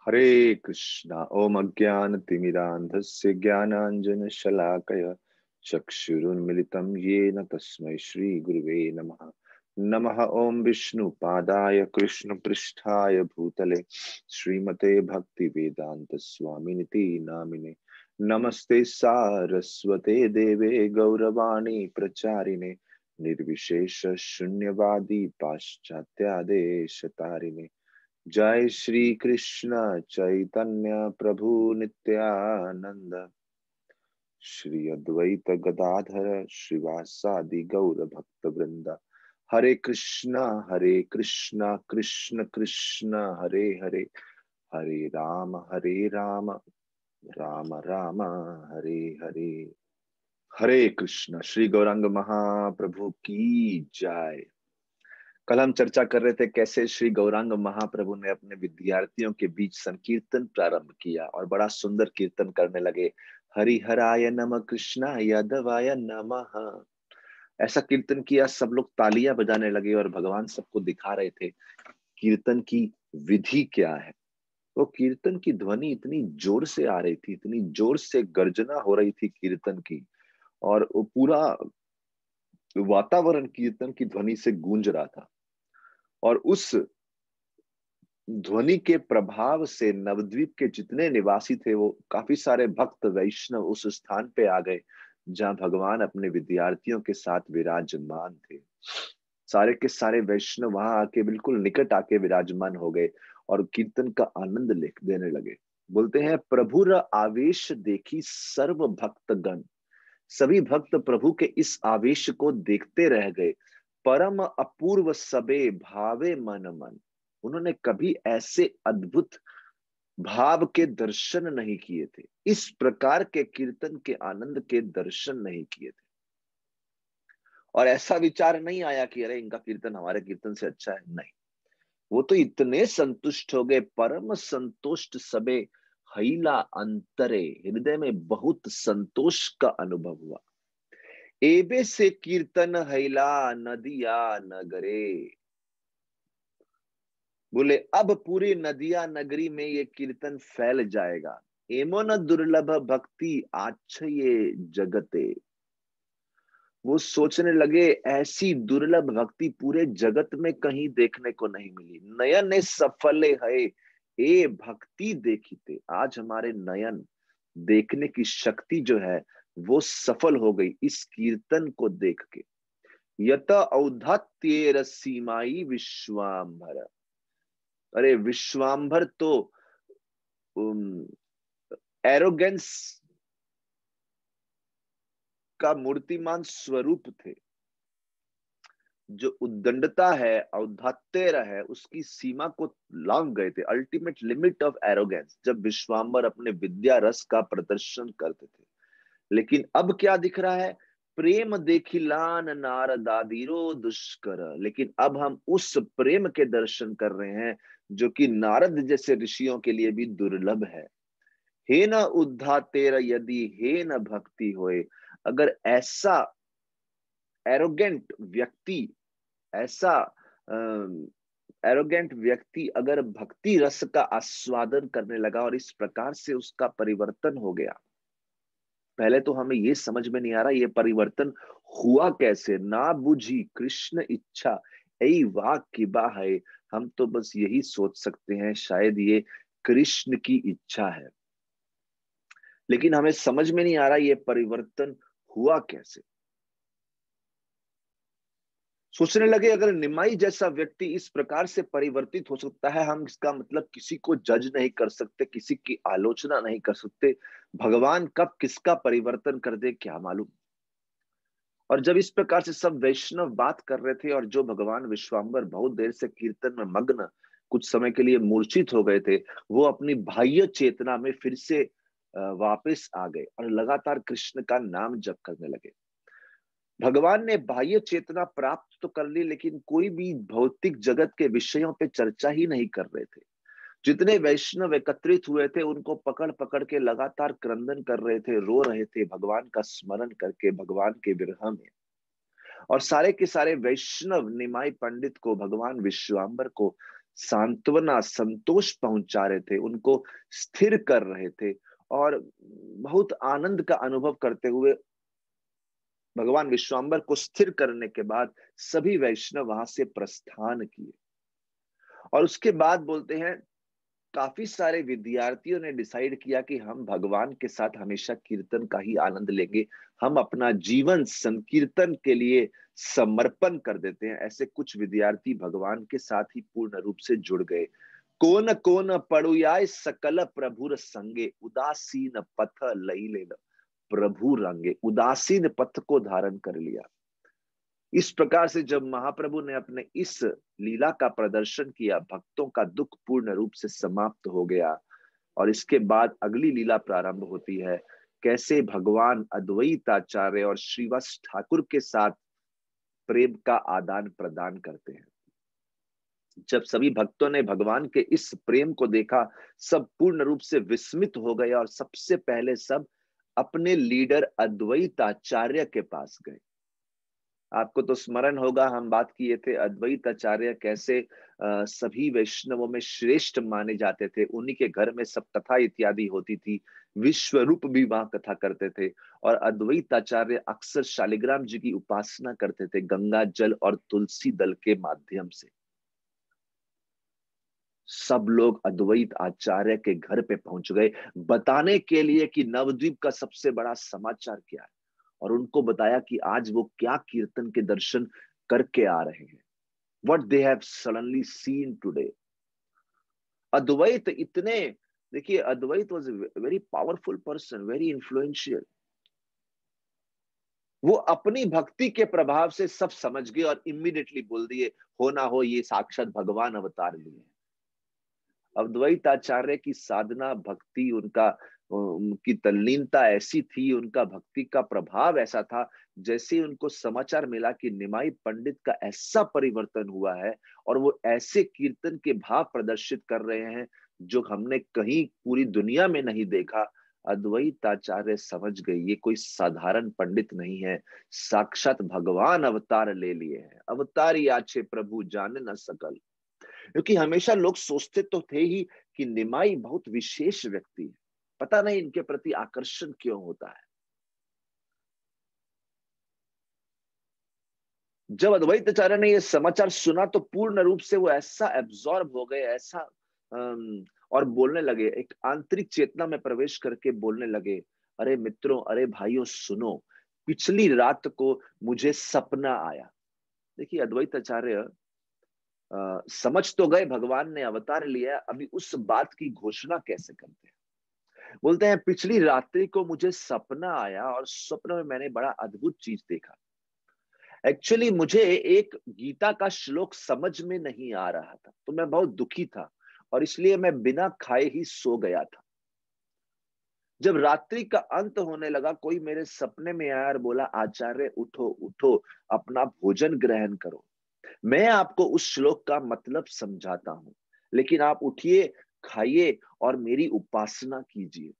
हरे कृष्णा। ओम अज्ञानतिमिरान्धस्य ज्ञानाञ्जनशलाकया चक्षुरुन्मिलितं येन तस्मै श्रीगुरुवे नमः। नमः ओम विष्णुपादाय कृष्णपृष्ठाय भूतले श्रीमते भक्तिवेदांत स्वामिनिति नामिने। नमस्ते सारस्वते देवे गौरवाणी प्रचारिणे निर्विशेष शून्यवादी पाश्चात्यादेश तारिणे। जय श्री कृष्ण चैतन्य प्रभु नित्यानंद श्री अद्वैत गदाधर श्रीवासादि गौर भक्त वृंद। हरे कृष्णा कृष्ण कृष्ण हरे हरे, हरे राम राम राम हरे हरे। हरे कृष्ण। श्री गौरांग महाप्रभु की जय। कल हम चर्चा कर रहे थे कैसे श्री गौरांग महाप्रभु ने अपने विद्यार्थियों के बीच संकीर्तन प्रारंभ किया और बड़ा सुंदर कीर्तन करने लगे। हरिहराय नमः कृष्णाय यादवाय नमः। ऐसा कीर्तन किया, सब लोग तालियां बजाने लगे और भगवान सबको दिखा रहे थे कीर्तन की विधि क्या है। वो कीर्तन की ध्वनि इतनी जोर से आ रही थी, इतनी जोर से गर्जना हो रही थी कीर्तन की, और वो पूरा वातावरण कीर्तन की ध्वनि से गूंज रहा था। और उस ध्वनि के प्रभाव से नवद्वीप के जितने निवासी थे, वो काफी सारे भक्त वैष्णव उस स्थान पे आ गए जहां भगवान अपने विद्यार्थियों के साथ विराजमान थे। सारे के सारे वैष्णव वहां आके बिल्कुल निकट आके विराजमान हो गए और कीर्तन का आनंद लेने लगे। बोलते हैं, प्रभुर आवेश देखी सर्व भक्त गण। सभी भक्त प्रभु के इस आवेश को देखते रह गए। परम अपूर्व सबे भावे मन मन। उन्होंने कभी ऐसे अद्भुत भाव के दर्शन नहीं किए थे, इस प्रकार के कीर्तन के आनंद के दर्शन नहीं किए थे। और ऐसा विचार नहीं आया कि अरे इनका कीर्तन हमारे कीर्तन से अच्छा है, नहीं। वो तो इतने संतुष्ट हो गए, परम संतुष्ट सबे हईला अंतरे। हृदय में बहुत संतोष का अनुभव हुआ। एबे से कीर्तन हैला नदिया नगरे। बोले अब पूरी नदिया नगरी में ये कीर्तन फैल जाएगा। एमो न दुर्लभ भक्ति आच्छये जगते। वो सोचने लगे ऐसी दुर्लभ भक्ति पूरे जगत में कहीं देखने को नहीं मिली। नयन सफले है ए भक्ति देखीते। आज हमारे नयन देखने की शक्ति जो है वो सफल हो गई इस कीर्तन को देख के। यत औद्धत्य सीमाई विश्वाम्भर। अरे विश्वाम्भर तो एरोगेंस का मूर्तिमान स्वरूप थे। जो उद्दंडता है, औद्धत्य है, उसकी सीमा को लांघ गए थे। अल्टीमेट लिमिट ऑफ एरोगेंस जब विश्वाम्बर अपने विद्या रस का प्रदर्शन करते थे। लेकिन अब क्या दिख रहा है? प्रेम देखिलान नारदादिरो दुष्कर। लेकिन अब हम उस प्रेम के दर्शन कर रहे हैं जो कि नारद जैसे ऋषियों के लिए भी दुर्लभ है। हे न उद्धा तेरा यदि हे न भक्ति होए। अगर ऐसा एरोगेंट व्यक्ति, ऐसा एरोगेंट व्यक्ति अगर भक्ति रस का आस्वादन करने लगा और इस प्रकार से उसका परिवर्तन हो गया, पहले तो हमें ये समझ में नहीं आ रहा ये परिवर्तन हुआ कैसे। ना बुझी कृष्ण इच्छा ऐ वाक्य बा है। हम तो बस यही सोच सकते हैं शायद ये कृष्ण की इच्छा है, लेकिन हमें समझ में नहीं आ रहा ये परिवर्तन हुआ कैसे। सोचने लगे अगर निमाई जैसा व्यक्ति इस प्रकार से परिवर्तित हो सकता है, हम इसका मतलब किसी को जज नहीं कर सकते, किसी की आलोचना नहीं कर सकते। भगवान कब किसका परिवर्तन कर दे क्या मालूम। और जब इस प्रकार से सब वैष्णव बात कर रहे थे और जो भगवान विश्वाम्बर बहुत देर से कीर्तन में मग्न कुछ समय के लिए मूर्छित हो गए थे, वो अपनी बाह्य चेतना में फिर से वापस आ गए और लगातार कृष्ण का नाम जप करने लगे। भगवान ने बाह्य चेतना प्राप्त तो कर ली, लेकिन कोई भी भौतिक जगत के विषयों पे चर्चा ही नहीं कर रहे थे। जितने वैष्णव एकत्रित हुए थे उनको पकड़ पकड़ के लगातार क्रंदन कर रहे थे, रो रहे थे भगवान का स्मरण करके, भगवान के विरह में। और सारे के सारे वैष्णव निमाई पंडित को, भगवान विश्वाम्बर को सांत्वना, संतोष पहुंचा रहे थे, उनको स्थिर कर रहे थे और बहुत आनंद का अनुभव करते हुए भगवान विश्वाम्बर को स्थिर करने के बाद सभी वैष्णव वहां से प्रस्थान किए। और उसके बाद बोलते हैं काफी सारे विद्यार्थियों ने डिसाइड किया कि हम भगवान के साथ हमेशा कीर्तन का ही आनंद लेंगे, हम अपना जीवन संकीर्तन के लिए समर्पण कर देते हैं। ऐसे कुछ विद्यार्थी भगवान के साथ ही पूर्ण रूप से जुड़ गए। कोन कोन पड़ुयाय सकल प्रभुर संगे, उदासीन पथ लई ले प्रभु रंगे। उदासीन पथ को धारण कर लिया। इस प्रकार से जब महाप्रभु ने अपने इस लीला का प्रदर्शन किया, भक्तों का दुख पूर्ण रूप से समाप्त हो गया। और इसके बाद अगली लीला प्रारंभ होती है, कैसे भगवान अद्वैताचार्य और श्रीवत्स ठाकुर के साथ प्रेम का आदान प्रदान करते हैं। जब सभी भक्तों ने भगवान के इस प्रेम को देखा, सब पूर्ण रूप से विस्मित हो गए और सबसे पहले सब अपने लीडर अद्वैताचार्य के पास गए। आपको तो स्मरण होगा, हम बात किए थे अद्वैत आचार्य कैसे सभी वैष्णवों में श्रेष्ठ माने जाते थे। उन्हीं के घर में सब कथा इत्यादि होती थी, विश्व रूप भी वहां कथा करते थे। और अद्वैत आचार्य अक्सर शालिग्राम जी की उपासना करते थे गंगा जल और तुलसी दल के माध्यम से। सब लोग अद्वैत आचार्य के घर पे पहुंच गए बताने के लिए कि नवद्वीप का सबसे बड़ा समाचार क्या है, और उनको बताया कि आज वो क्या कीर्तन के दर्शन करके आ रहे हैं। What they have suddenly seen today. अद्वैत इतने, देखिए अद्वैत was a very powerful person, very influential. वो अपनी भक्ति के प्रभाव से सब समझ गए और इमीडिएटली बोल दिए, हो ना हो ये साक्षात भगवान अवतार लिए। अद्वैत आचार्य की साधना भक्ति, उनकी तल्लीनता ऐसी थी, उनका भक्ति का प्रभाव ऐसा था, जैसे उनको समाचार मिला कि निमाई पंडित का ऐसा परिवर्तन हुआ है और वो ऐसे कीर्तन के भाव प्रदर्शित कर रहे हैं जो हमने कहीं पूरी दुनिया में नहीं देखा। अद्वैत आचार्य समझ गए ये कोई साधारण पंडित नहीं है, साक्षात भगवान अवतार ले लिए हैं। अवतारी आछे प्रभु जाने न सकल। क्योंकि हमेशा लोग सोचते तो थे ही कि निमाई बहुत विशेष व्यक्ति है, पता नहीं इनके प्रति आकर्षण क्यों होता है। जब अद्वैताचार्य ने यह समाचार सुना तो पूर्ण रूप से वो ऐसा एब्जॉर्ब हो गए, ऐसा और बोलने लगे, एक आंतरिक चेतना में प्रवेश करके बोलने लगे, अरे मित्रों, अरे भाइयों सुनो, पिछली रात को मुझे सपना आया। देखिए अद्वैताचार्य समझ तो गए भगवान ने अवतार लिया, अभी उस बात की घोषणा कैसे करते हैं। बोलते हैं पिछली रात्रि को मुझे सपना आया और स्वप्न में मैंने बड़ा अद्भुत चीज देखा। एक्चुअली मुझे एक गीता का श्लोक समझ में नहीं आ रहा था, तो मैं बहुत दुखी था और इसलिए मैं बिना खाए ही सो गया था। जब रात्रि का अंत होने लगा, कोई मेरे सपने में आया और बोला, आचार्य उठो उठो, अपना भोजन ग्रहण करो। मैं आपको उस श्लोक का मतलब समझाता हूं, लेकिन आप उठिए, खाइए और मेरी उपासना कीजिए।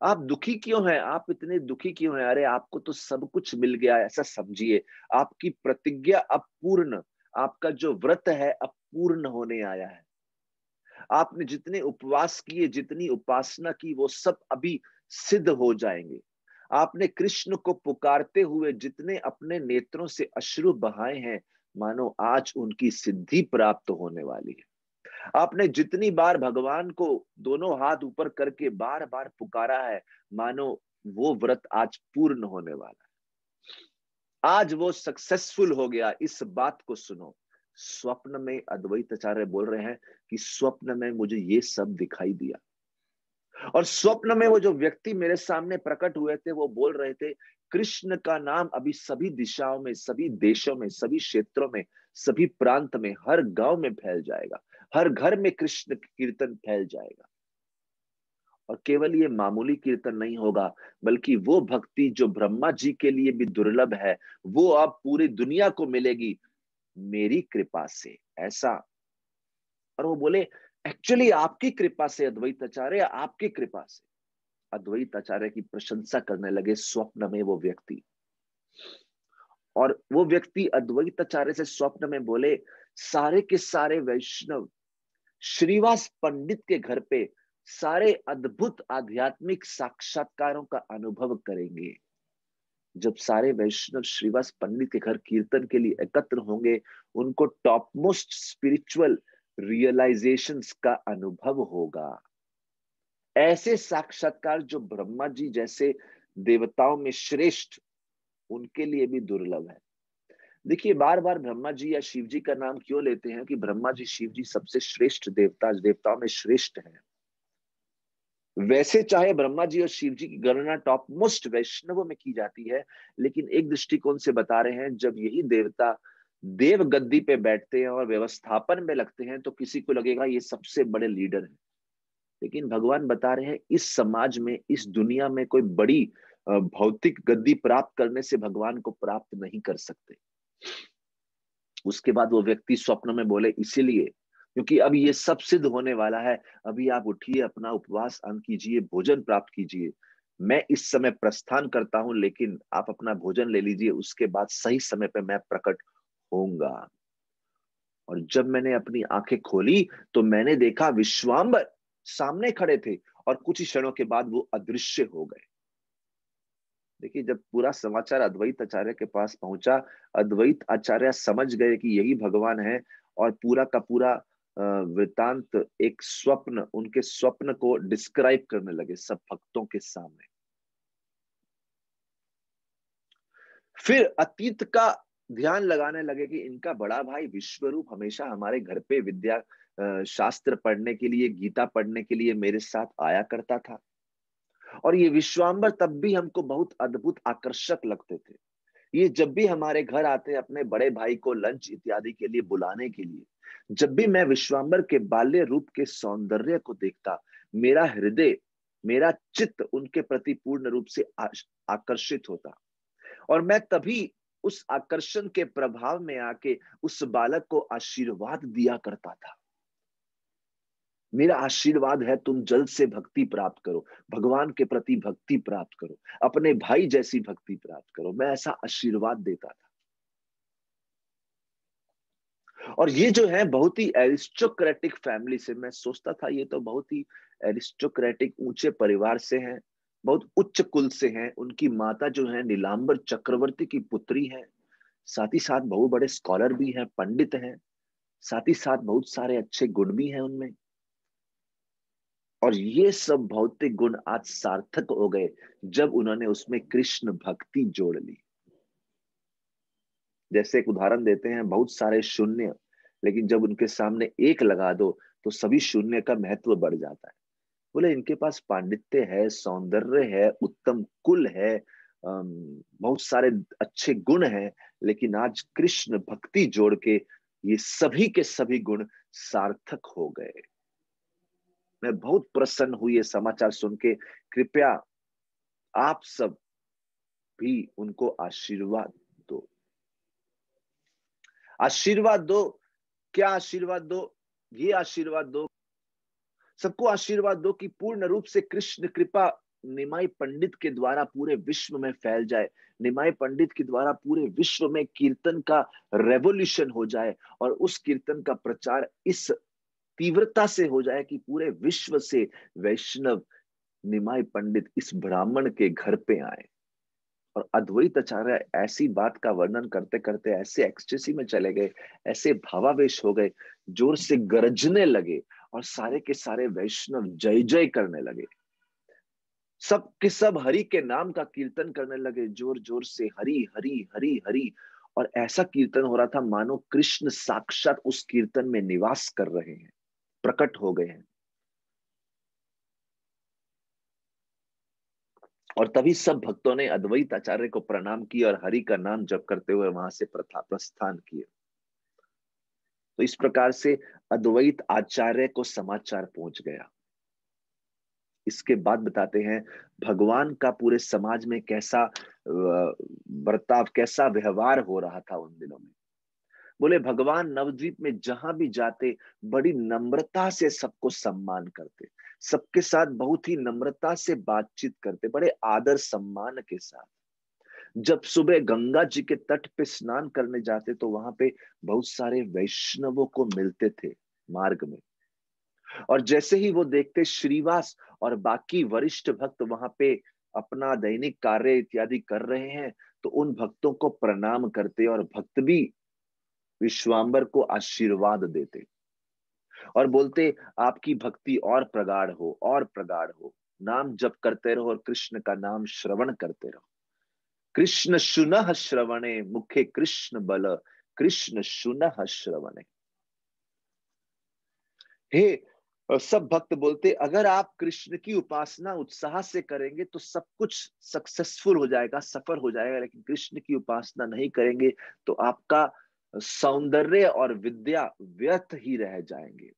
आप दुखी क्यों हैं? आप इतने दुखी क्यों हैं? अरे आपको तो सब कुछ मिल गया, ऐसा समझिए। आपकी प्रतिज्ञा अब पूर्ण, आपका जो व्रत है अब पूर्ण होने आया है। आपने जितने उपवास किए, जितनी उपासना की, वो सब अभी सिद्ध हो जाएंगे। आपने कृष्ण को पुकारते हुए जितने अपने नेत्रों से अश्रु बहाए हैं, मानो आज उनकी सिद्धि प्राप्त होने वाली है। आपने जितनी बार भगवान को दोनों हाथ ऊपर करके बार बार पुकारा है, मानो वो व्रत आज पूर्ण होने वाला है। आज वो सक्सेसफुल हो गया। इस बात को सुनो। स्वप्न में अद्वैत आचार्य बोल रहे हैं कि स्वप्न में मुझे ये सब दिखाई दिया, और स्वप्न में वो जो व्यक्ति मेरे सामने प्रकट हुए थे वो बोल रहे थे, कृष्ण का नाम अभी सभी दिशाओं में, सभी देशों में, सभी क्षेत्रों में, सभी प्रांत में, हर गांव में फैल जाएगा, हर घर में कृष्ण कीर्तन फैल जाएगा। और केवल ये मामूली कीर्तन नहीं होगा, बल्कि वो भक्ति जो ब्रह्मा जी के लिए भी दुर्लभ है, वो अब पूरी दुनिया को मिलेगी मेरी कृपा से। ऐसा, और वो बोले एक्चुअली आपकी कृपा से अद्वैत आचार्य, आपकी कृपा से। अद्वैत आचार्य की प्रशंसा करने लगे स्वप्न में वो व्यक्ति। और वो व्यक्ति अद्वैत आचार्य से स्वप्न में बोले सारे के सारे वैष्णव श्रीवास पंडित के घर पे सारे अद्भुत आध्यात्मिक साक्षात्कारों का अनुभव करेंगे। जब सारे वैष्णव श्रीवास पंडित के घर कीर्तन के लिए एकत्र होंगे, उनको टॉप मोस्ट स्पिरिचुअल रियलाइजेशंस का अनुभव होगा। ऐसे साक्षात्कार जो ब्रह्मा जी जैसे देवताओं में श्रेष्ठ, उनके लिए भी दुर्लभ है। देखिए, बार बार ब्रह्मा जी या शिव जी का नाम क्यों लेते हैं कि ब्रह्मा जी शिव जी सबसे श्रेष्ठ देवताओं में श्रेष्ठ हैं। वैसे चाहे ब्रह्मा जी और शिव जी की गणना टॉप मोस्ट वैष्णवों में की जाती है, लेकिन एक दृष्टिकोण से बता रहे हैं, जब यही देवता देव गद्दी पे बैठते हैं और व्यवस्थापन में लगते हैं तो किसी को लगेगा ये सबसे बड़े लीडर हैं। लेकिन भगवान बता रहे हैं, इस समाज में, इस दुनिया में कोई बड़ी भौतिक गद्दी प्राप्त करने से भगवान को प्राप्त नहीं कर सकते। उसके बाद वो व्यक्ति स्वप्न में बोले, इसीलिए क्योंकि अब ये सब सिद्ध होने वाला है, अभी आप उठिए, अपना उपवास अंत कीजिए, भोजन प्राप्त कीजिए। मैं इस समय प्रस्थान करता हूं, लेकिन आप अपना भोजन ले लीजिए, उसके बाद सही समय पे मैं प्रकट होऊंगा। और जब मैंने अपनी आंखें खोली तो मैंने देखा विश्वाम्बर सामने खड़े थे और कुछ ही क्षणों के बाद वो अदृश्य हो गए। देखिए, जब पूरा समाचार अद्वैत आचार्य के पास पहुंचा, अद्वैत आचार्य समझ गए कि यही भगवान है और पूरा का पूरा वृतांत एक स्वप्न, उनके स्वप्न को डिस्क्राइब करने लगे सब भक्तों के सामने। फिर अतीत का ध्यान लगाने लगे कि इनका बड़ा भाई विश्वरूप हमेशा हमारे घर पे विद्या शास्त्र पढ़ने के लिए, गीता पढ़ने के लिए मेरे साथ आया करता था, और ये विश्वाम्बर तब भी हमको बहुत अद्भुत आकर्षक लगते थे। ये जब भी हमारे घर आते अपने बड़े भाई को लंच इत्यादि के लिए बुलाने के लिए, जब भी मैं विश्वाम्बर के बाल्य रूप के सौंदर्य को देखता, मेरा हृदय, मेरा चित्त उनके प्रति पूर्ण रूप से आकर्षित होता, और मैं तभी उस आकर्षण के प्रभाव में आके उस बालक को आशीर्वाद दिया करता था। मेरा आशीर्वाद है, तुम जल्द से भक्ति प्राप्त करो, भगवान के प्रति भक्ति प्राप्त करो, अपने भाई जैसी भक्ति प्राप्त करो। मैं ऐसा आशीर्वाद देता था। और ये जो है बहुत ही एरिस्टोक्रेटिक फैमिली से, मैं सोचता था ये तो बहुत ही एरिस्टोक्रेटिक ऊंचे परिवार से हैं, बहुत उच्च कुल से हैं। उनकी माता जो है नीलांबर चक्रवर्ती की पुत्री है, साथ ही साथ बहुत बड़े स्कॉलर भी हैं, पंडित हैं, साथ ही साथ बहुत सारे अच्छे गुण भी हैं उनमें। और ये सब भौतिक गुण आज सार्थक हो गए जब उन्होंने उसमें कृष्ण भक्ति जोड़ ली। जैसे एक उदाहरण देते हैं, बहुत सारे शून्य, लेकिन जब उनके सामने एक लगा दो तो सभी शून्य का महत्व बढ़ जाता है। बोले, इनके पास पांडित्य है, सौंदर्य है, उत्तम कुल है, बहुत सारे अच्छे गुण हैं, लेकिन आज कृष्ण भक्ति जोड़ के ये सभी के सभी गुण सार्थक हो गए। मैं बहुत प्रसन्न हुई ये समाचार सुन के। कृपया आप सब भी उनको आशीर्वाद दो। आशीर्वाद दो, क्या आशीर्वाद दो? ये आशीर्वाद दो, सबको आशीर्वाद दो कि पूर्ण रूप से कृष्ण कृपा निमाई पंडित के द्वारा पूरे विश्व में फैल जाए। निमाई पंडित के द्वारा पूरे विश्व में कीर्तन का रेवोल्यूशन हो जाए, और उस कीर्तन का प्रचार इस तीव्रता से हो जाए कि पूरे विश्व से वैष्णव निमाई पंडित इस ब्राह्मण के घर पे आए। और अद्वैत आचार्य ऐसी बात का वर्णन करते करते ऐसे एक्सटेसी में चले गए, ऐसे भावावेश हो गए, जोर से गरजने लगे, और सारे के सारे वैष्णव जय जय करने लगे। सब के सब हरि के नाम का कीर्तन करने लगे, जोर जोर से, हरि हरि हरि हरि। और ऐसा कीर्तन हो रहा था मानो कृष्ण साक्षात उस कीर्तन में निवास कर रहे हैं, प्रकट हो गए हैं। और तभी सब भक्तों ने अद्वैत आचार्य को प्रणाम किया और हरि का नाम जप करते हुए वहां से प्रस्थान किया। तो इस प्रकार से अद्वैत आचार्य को समाचार पहुंच गया। इसके बाद बताते हैं भगवान का पूरे समाज में कैसा बर्ताव, कैसा व्यवहार हो रहा था उन दिनों में। बोले, भगवान नवद्वीप में जहां भी जाते बड़ी नम्रता से सबको सम्मान करते, सबके साथ बहुत ही नम्रता से बातचीत करते, बड़े आदर सम्मान के साथ। जब सुबह गंगा जी के तट पे स्नान करने जाते तो वहां पे बहुत सारे वैष्णवों को मिलते थे मार्ग में। और जैसे ही वो देखते श्रीवास और बाकी वरिष्ठ भक्त वहां पे अपना दैनिक कार्य इत्यादि कर रहे हैं, तो उन भक्तों को प्रणाम करते और भक्त भी विश्वाम्बर को आशीर्वाद देते और बोलते, आपकी भक्ति और प्रगाढ़ हो और प्रगाढ़ हो, नाम जप करते रहो और कृष्ण का नाम श्रवण करते रहो। कृष्ण शुनः श्रवणे मुखे कृष्ण बल, कृष्ण शुनः श्रवणे। हे सब भक्त बोलते, अगर आप कृष्ण की उपासना उत्साह से करेंगे तो सब कुछ सक्सेसफुल हो जाएगा, सफल हो जाएगा। लेकिन कृष्ण की उपासना नहीं करेंगे तो आपका सौंदर्य और विद्या व्यर्थ ही रह जाएंगे।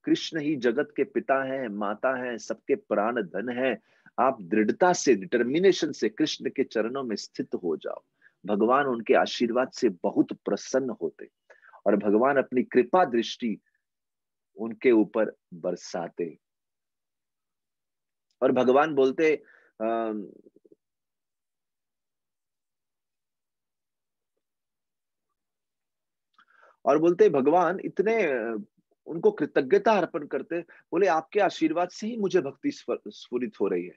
कृष्ण ही जगत के पिता हैं, माता हैं, सबके प्राण धन हैं। आप दृढ़ता से, डिटर्मिनेशन से कृष्ण के चरणों में स्थित हो जाओ। भगवान उनके आशीर्वाद से बहुत प्रसन्न होते और भगवान अपनी कृपा दृष्टि उनके ऊपर बरसाते। और भगवान बोलते, और बोलते भगवान इतने उनको कृतज्ञता अर्पण करते, बोले आपके आशीर्वाद से ही मुझे भक्ति स्फुरित हो रही है।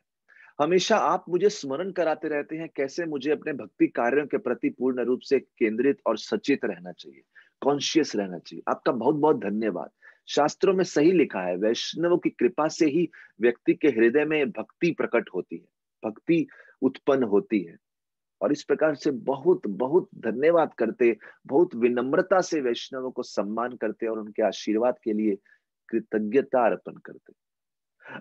हमेशा आप मुझे स्मरण कराते रहते हैं कैसे मुझे अपने भक्ति कार्यों के प्रति पूर्ण रूप से केंद्रित और सचेत रहना चाहिए, कॉन्शियस रहना चाहिए। आपका बहुत बहुत धन्यवाद। शास्त्रों में सही लिखा है, वैष्णवों की कृपा से ही व्यक्ति के हृदय में भक्ति प्रकट होती है, भक्ति उत्पन्न होती है। और इस प्रकार से बहुत बहुत धन्यवाद करते, बहुत विनम्रता से वैष्णवों को सम्मान करते और उनके आशीर्वाद के लिए कृतज्ञता अर्पण करते।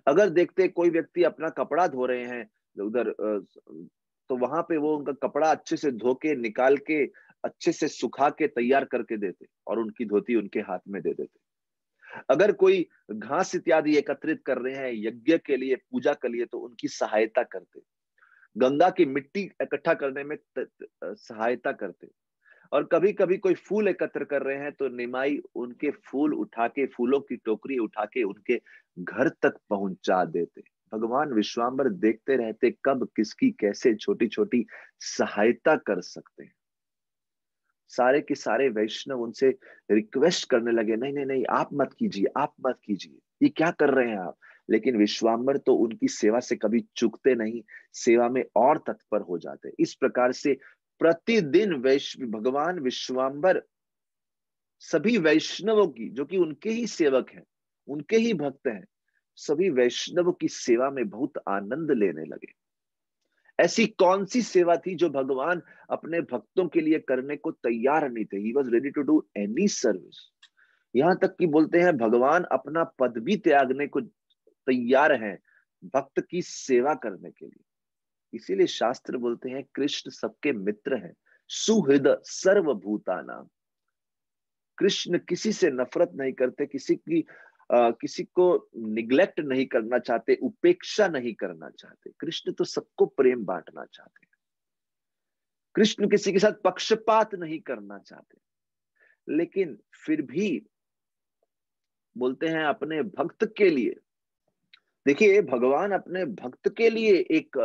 अगर देखते कोई व्यक्ति अपना कपड़ा धो रहे हैं उधर, तो वहां पे वो उनका कपड़ा अच्छे से धो के निकाल के अच्छे से सुखा के तैयार करके देते और उनकी धोती उनके हाथ में दे देते। अगर कोई घास इत्यादि एकत्रित कर रहे हैं यज्ञ के लिए, पूजा के लिए, तो उनकी सहायता करते। गंगा की मिट्टी इकट्ठा करने में सहायता करते। और कभी कभी कोई फूल एकत्र कर रहे हैं तो निमाई उनके फूल उठा के, फूलों की टोकरी उठा के उनके घर तक पहुंचा देते। भगवान विश्वाम्बर देखते रहते कब किसकी कैसे छोटी छोटी सहायता कर सकते हैं। सारे के सारे वैष्णव उनसे रिक्वेस्ट करने लगे, नहीं नहीं नहीं, आप मत कीजिए, आप मत कीजिए, ये क्या कर रहे हैं आप। लेकिन विश्वाम्बर तो उनकी सेवा से कभी चूकते नहीं, सेवा में और तत्पर हो जाते। इस प्रकार से प्रतिदिन भगवान विश्वाम्बर सभी वैष्णवों की, जो कि उनके ही सेवक हैं, उनके ही भक्त हैं, सभी वैष्णवों की सेवा में बहुत आनंद लेने लगे। ऐसी कौन सी सेवा थी जो भगवान अपने भक्तों के लिए करने को तैयार नहीं थे? He was ready to do any service. यहां तक कि बोलते हैं भगवान अपना पद भी त्यागने को तैयार हैं भक्त की सेवा करने के लिए। इसीलिए शास्त्र बोलते हैं कृष्ण सबके मित्र हैं, सुहृद सर्वभूतानां। कृष्ण किसी से नफरत नहीं करते, किसी को निग्लेक्ट नहीं करना चाहते, उपेक्षा नहीं करना चाहते। कृष्ण तो सबको प्रेम बांटना चाहते हैं। कृष्ण किसी के साथ पक्षपात नहीं करना चाहते। लेकिन फिर भी बोलते हैं अपने भक्त के लिए, देखिए भगवान अपने भक्त के लिए एक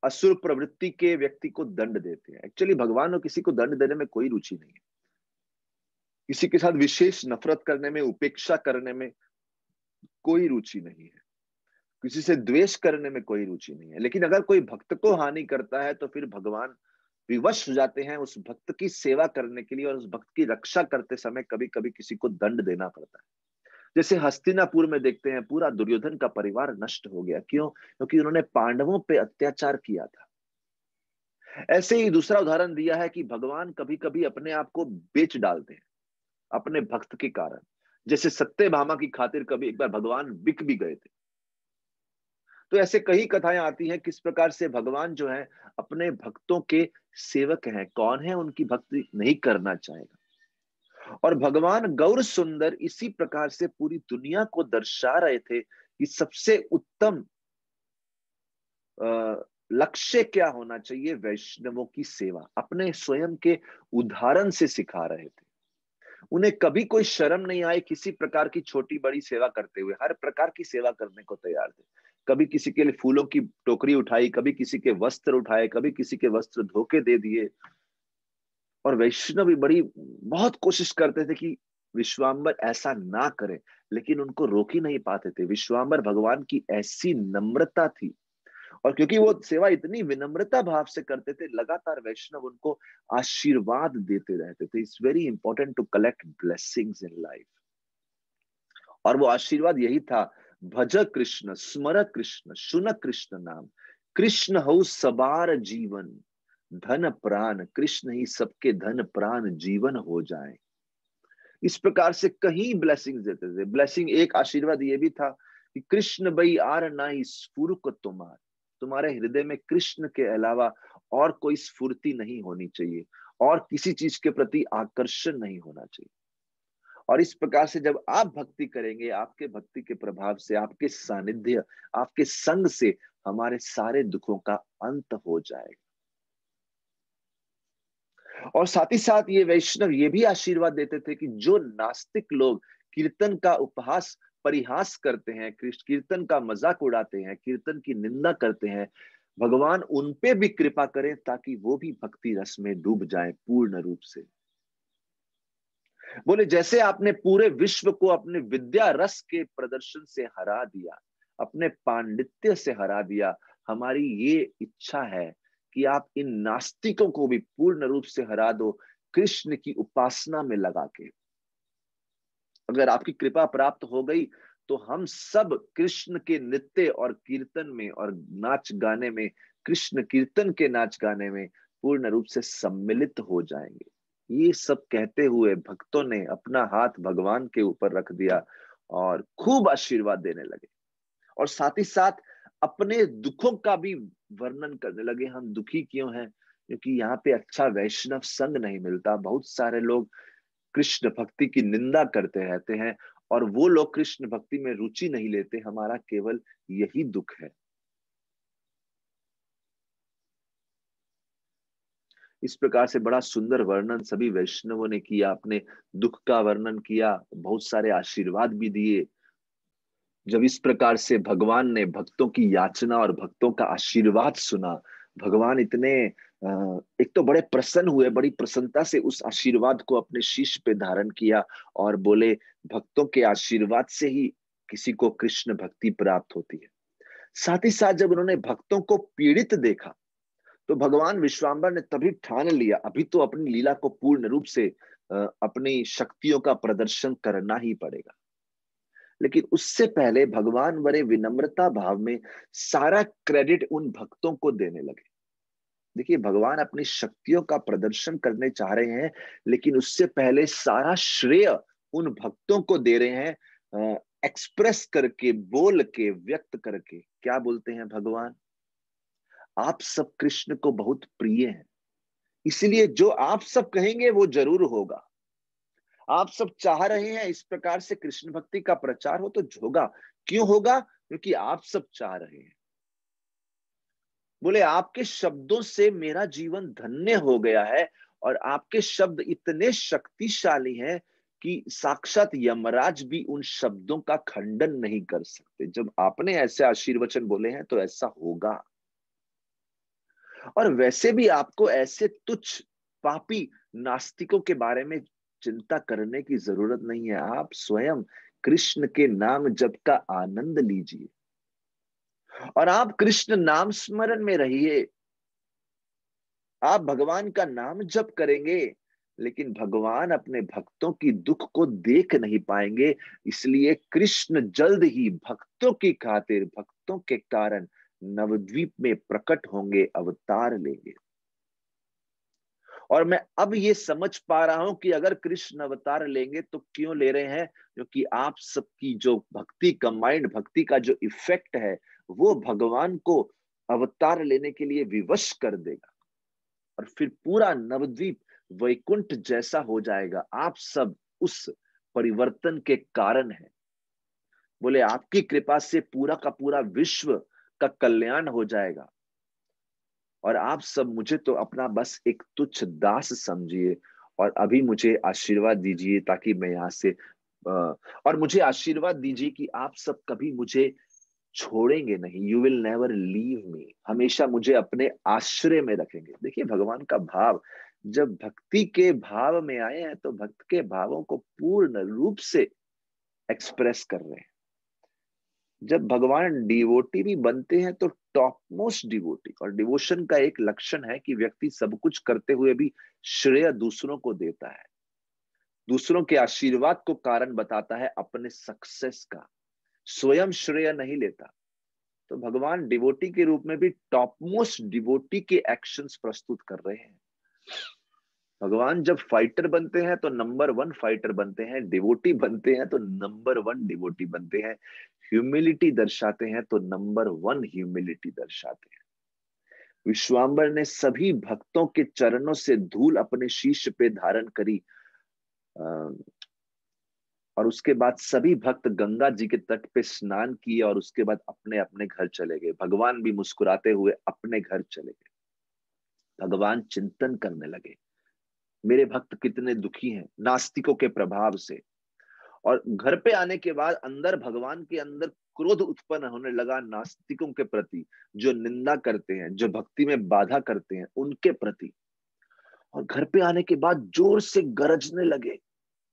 असुर प्रवृत्ति के व्यक्ति को दंड देते हैं। एक्चुअली भगवान को किसी को दंड देने में कोई रुचि नहीं है, किसी के साथ विशेष नफरत करने में, उपेक्षा करने में कोई रुचि नहीं है, किसी से द्वेष करने में कोई रुचि नहीं है। लेकिन अगर कोई भक्त को हानि करता है तो फिर भगवान विवश हो जाते हैं उस भक्त की सेवा करने के लिए, और उस भक्त की रक्षा करते समय कभी कभी किसी को दंड देना पड़ता है। जैसे हस्तिनापुर में देखते हैं पूरा दुर्योधन का परिवार नष्ट हो गया, क्यों? क्योंकि उन्होंने पांडवों पे अत्याचार किया था। ऐसे ही दूसरा उदाहरण दिया है कि भगवान कभी कभी अपने आप को बेच डालते हैं अपने भक्त के कारण। जैसे सत्यभामा की खातिर कभी एक बार भगवान बिक भी गए थे। तो ऐसे कई कथाएं आती हैं किस प्रकार से भगवान जो है अपने भक्तों के सेवक हैं। कौन है उनकी भक्ति नहीं करना चाहेगा? और भगवान गौर सुंदर इसी प्रकार से पूरी दुनिया को दर्शा रहे थे कि सबसे उत्तम लक्ष्य क्या होना चाहिए। वैष्णवों की सेवा अपने स्वयं के उदाहरण से सिखा रहे थे। उन्हें कभी कोई शर्म नहीं आई किसी प्रकार की छोटी बड़ी सेवा करते हुए, हर प्रकार की सेवा करने को तैयार थे। कभी किसी के लिए फूलों की टोकरी उठाई, कभी किसी के वस्त्र उठाए, कभी किसी के वस्त्र धोके दे दिए। और वैष्णव भी बड़ी बहुत कोशिश करते थे कि विश्वाम्बर ऐसा ना करे, लेकिन उनको रोक ही नहीं पाते थे। विश्वाम्बर भगवान की ऐसी नम्रता थी, और क्योंकि वो सेवा इतनी विनम्रता भाव से करते थे, लगातार वैष्णव उनको आशीर्वाद देते रहते थे। It's very important to collect blessings in life. और वो आशीर्वाद यही था, भज कृष्ण स्मर कृष्ण सुन कृष्ण नाम, कृष्ण हो सबार जीवन, धन प्राण कृष्ण ही सबके धन प्राण जीवन हो जाए। इस प्रकार से कहीं ब्लेसिंग देते थे। ब्लेसिंग एक आशीर्वाद ये भी था कि कृष्ण बई आर नाई स्फुरुक तुम्हार, तुम्हारे हृदय में कृष्ण के अलावा और कोई स्फूर्ति नहीं होनी चाहिए, और किसी चीज के प्रति आकर्षण नहीं होना चाहिए। और इस प्रकार से जब आप भक्ति करेंगे, आपके भक्ति के प्रभाव से, आपके सानिध्य, आपके संग से हमारे सारे दुखों का अंत हो जाएगा। और साथ ही साथ ये वैष्णव ये भी आशीर्वाद देते थे कि जो नास्तिक लोग कीर्तन का उपहास परिहास करते हैं, कृष्ण कीर्तन का मजाक उड़ाते हैं, कीर्तन की निंदा करते हैं, भगवान उन पे भी कृपा करें ताकि वो भी भक्ति रस में डूब जाएं पूर्ण रूप से। बोले जैसे आपने पूरे विश्व को अपने विद्या रस के प्रदर्शन से हरा दिया, अपने पांडित्य से हरा दिया, हमारी ये इच्छा है कि आप इन नास्तिकों को भी पूर्ण रूप से हरा दो कृष्ण की उपासना में लगा के। अगर आपकी कृपा प्राप्त हो गई तो हम सब कृष्ण के नृत्य और कीर्तन में और नाच गाने में, कृष्ण कीर्तन के नाच गाने में पूर्ण रूप से सम्मिलित हो जाएंगे। ये सब कहते हुए भक्तों ने अपना हाथ भगवान के ऊपर रख दिया और खूब आशीर्वाद देने लगे। और साथ ही साथ अपने दुखों का भी वर्णन करने लगे। हम दुखी क्यों हैं? क्योंकि यहाँ पे अच्छा वैष्णव संग नहीं मिलता। बहुत सारे लोग कृष्ण भक्ति की निंदा करते रहते हैं, और वो लोग कृष्ण भक्ति में रुचि नहीं लेते। हमारा केवल यही दुख है। इस प्रकार से बड़ा सुंदर वर्णन सभी वैष्णवों ने किया, अपने दुख का वर्णन किया, बहुत सारे आशीर्वाद भी दिए। जब इस प्रकार से भगवान ने भक्तों की याचना और भक्तों का आशीर्वाद सुना, भगवान इतने एक तो बड़े प्रसन्न हुए, बड़ी प्रसन्नता से उस आशीर्वाद को अपने शीश पे धारण किया और बोले भक्तों के आशीर्वाद से ही किसी को कृष्ण भक्ति प्राप्त होती है। साथ ही साथ जब उन्होंने भक्तों को पीड़ित देखा तो भगवान विश्वाम्बर ने तभी ठान लिया, अभी तो अपनी लीला को पूर्ण रूप से अपनी शक्तियों का प्रदर्शन करना ही पड़ेगा। लेकिन उससे पहले भगवान बड़े विनम्रता भाव में सारा क्रेडिट उन भक्तों को देने लगे। देखिए, भगवान अपनी शक्तियों का प्रदर्शन करने चाह रहे हैं, लेकिन उससे पहले सारा श्रेय उन भक्तों को दे रहे हैं, एक्सप्रेस करके, बोल के, व्यक्त करके। क्या बोलते हैं भगवान? आप सब कृष्ण को बहुत प्रिय हैं, इसलिए जो आप सब कहेंगे वो जरूर होगा। आप सब चाह रहे हैं इस प्रकार से कृष्ण भक्ति का प्रचार हो, तो होगा। क्यों होगा? क्योंकि आप सब चाह रहे हैं। बोले आपके शब्दों से मेरा जीवन धन्य हो गया है, और आपके शब्द इतने शक्तिशाली हैं कि साक्षात यमराज भी उन शब्दों का खंडन नहीं कर सकते। जब आपने ऐसे आशीर्वचन बोले हैं तो ऐसा होगा। और वैसे भी आपको ऐसे तुच्छ पापी नास्तिकों के बारे में चिंता करने की जरूरत नहीं है। आप स्वयं कृष्ण के नाम जप का आनंद लीजिए, और आप कृष्ण नाम स्मरण में रहिए। आप भगवान का नाम जप करेंगे, लेकिन भगवान अपने भक्तों की दुख को देख नहीं पाएंगे। इसलिए कृष्ण जल्द ही भक्तों की खातिर, भक्तों के कारण नवद्वीप में प्रकट होंगे, अवतार लेंगे। और मैं अब ये समझ पा रहा हूं कि अगर कृष्ण अवतार लेंगे तो क्यों ले रहे हैं, क्योंकि आप सबकी जो भक्ति, कंबाइंड भक्ति का जो इफेक्ट है, वो भगवान को अवतार लेने के लिए विवश कर देगा, और फिर पूरा नवद्वीप वैकुंठ जैसा हो जाएगा। आप सब उस परिवर्तन के कारण हैं। बोले आपकी कृपा से पूरा का पूरा विश्व का कल्याण हो जाएगा, और आप सब मुझे तो अपना बस एक तुच्छ दास समझिए, और अभी मुझे आशीर्वाद दीजिए ताकि मैं यहाँ से और मुझे आशीर्वाद दीजिए कि आप सब कभी मुझे छोड़ेंगे नहीं, you will never leave me, हमेशा मुझे अपने आश्रय में रखेंगे। देखिए भगवान का भाव, जब भक्ति के भाव में आए हैं तो भक्त के भावों को पूर्ण रूप से एक्सप्रेस कर रहे हैं। जब भगवान डिवोटी भी बनते हैं तो टॉप मोस्ट डिवोटी, और डिवोशन का एक लक्षण है कि व्यक्ति सब कुछ करते हुए भी श्रेय दूसरों को देता है, दूसरों के आशीर्वाद को कारण बताता है अपने सक्सेस का, स्वयं श्रेय नहीं लेता। तो भगवान डिवोटी के रूप में भी टॉप मोस्ट डिवोटी के एक्शंस प्रस्तुत कर रहे हैं। भगवान जब फाइटर बनते हैं तो नंबर 1 फाइटर बनते हैं, डिवोटी बनते हैं तो नंबर 1 डिवोटी बनते हैं, ह्यूमिलिटी दर्शाते हैं तो नंबर 1 ह्यूमिलिटी दर्शाते हैं। विश्वाम्बर ने सभी भक्तों के चरणों से धूल अपने शीश पे धारण करी, और उसके बाद सभी भक्त गंगा जी के तट पे स्नान किए और उसके बाद अपने अपने घर चले गए। भगवान भी मुस्कुराते हुए अपने घर चले गए। भगवान चिंतन करने लगे, मेरे भक्त कितने दुखी हैं नास्तिकों के प्रभाव से। और घर पे आने के बाद अंदर भगवान के अंदर क्रोध उत्पन्न होने लगा नास्तिकों के प्रति, जो निंदा करते हैं, जो भक्ति में बाधा करते हैं, उनके प्रति। और घर पे आने के बाद जोर से गरजने लगे।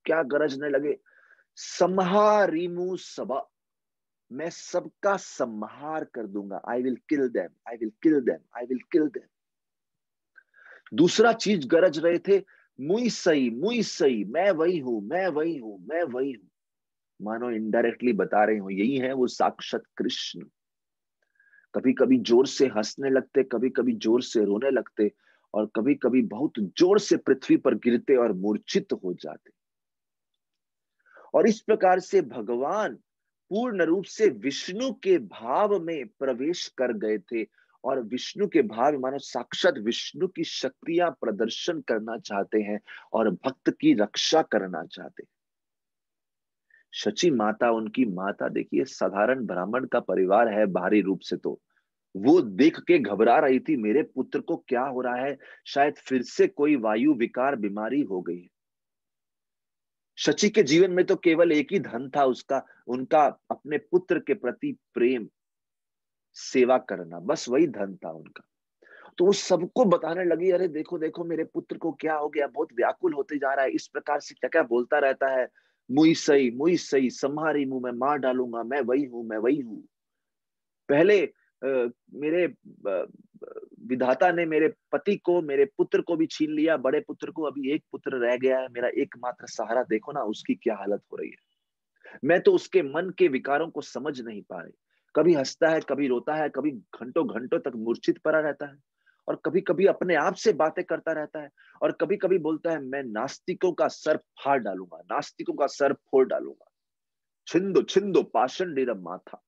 क्या गरजने लगे? संहारिमु सबा, मैं सबका संहार कर दूंगा। I will kill them, I will kill them, I will kill them. दूसरा चीज गरज रहे थे, मुई सही, मैं वही हूं, मैं वही हूं, मैं वही हूं। मानो इनडायरेक्टली बता रहे हो यही है वो साक्षात कृष्ण। कभी कभी जोर से हंसने लगते, कभी कभी जोर से रोने लगते, और कभी कभी बहुत जोर से पृथ्वी पर गिरते और मूर्छित हो जाते। और इस प्रकार से भगवान पूर्ण रूप से विष्णु के भाव में प्रवेश कर गए थे, और विष्णु के भाव मानो साक्षात विष्णु की शक्तियां प्रदर्शन करना चाहते हैं और भक्त की रक्षा करना चाहते हैं। शची माता, उनकी माता देखिए साधारण ब्राह्मण का परिवार है बाहरी रूप से, तो वो देख के घबरा रही थी, मेरे पुत्र को क्या हो रहा है, शायद फिर से कोई वायु विकार बीमारी हो गई है। शची के जीवन में तो केवल एक ही धन था उसका, उनका अपने पुत्र के प्रति प्रेम, सेवा करना, बस वही धन था उनका। तो वो सबको बताने लगी, अरे देखो देखो मेरे पुत्र को क्या हो गया, बहुत व्याकुल होते जा रहा है, इस प्रकार से क्या क्या बोलता रहता है, मुई सही, सम्हारी मुंह, मैं मार डालूंगा, मैं वही हूं, मैं वही हूं। पहले मेरे विधाता ने मेरे पति को, मेरे पुत्र को भी छीन लिया, बड़े पुत्र को, अभी एक पुत्र रह गया है, मेरा एकमात्र सहारा, देखो ना उसकी क्या हालत हो रही है। मैं तो उसके मन के विकारों को समझ नहीं पा रही, कभी हंसता है, कभी रोता है, कभी घंटों घंटों तक मूर्छित पड़ा रहता है, और कभी कभी अपने आप से बातें करता रहता है, और कभी कभी बोलता है मैं नास्तिकों का सर फाड़ डालूंगा, नास्तिकों का सर फोड़ डालूंगा, छिंदो छिंदो पाषण निरम माथा।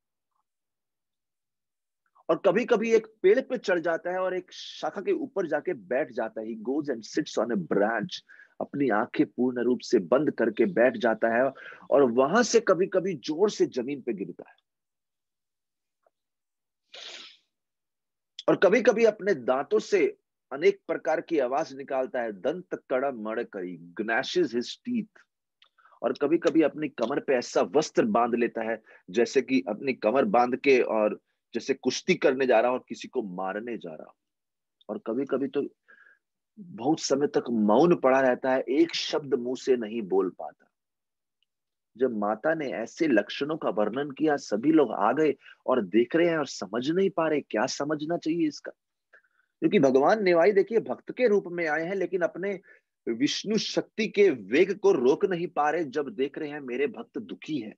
और कभी कभी एक पेड़ पे चढ़ जाता है और एक शाखा के ऊपर जाके बैठ जाता है, he goes and sits on A branch, अपनी आंखें पूर्ण रूप से बंद करके बैठ जाता है, और वहां से कभी कभी जोर से जमीन पे गिरता है, और कभी कभी अपने दांतों से अनेक प्रकार की आवाज निकालता है, दंत कड़ा मड़ करी, ग्नैशेस हिज टीथ। और कभी कभी अपनी कमर पे ऐसा वस्त्र बांध लेता है जैसे कि अपनी कमर बांध के, और जैसे कुश्ती करने जा रहा हो और किसी को मारने जा रहा हो। और कभी कभी तो बहुत समय तक मौन पड़ा रहता है, एक शब्द मुंह से नहीं बोल पाता। जब माता ने ऐसे लक्षणों का वर्णन किया, सभी लोग आ गए और देख रहे हैं और समझ नहीं पा रहे क्या समझना चाहिए इसका। क्योंकि भगवान निवाई देखिए भक्त के रूप में आए हैं, लेकिन अपने विष्णु शक्ति के वेग को रोक नहीं पा रहे, जब देख रहे हैं मेरे भक्त दुखी हैं।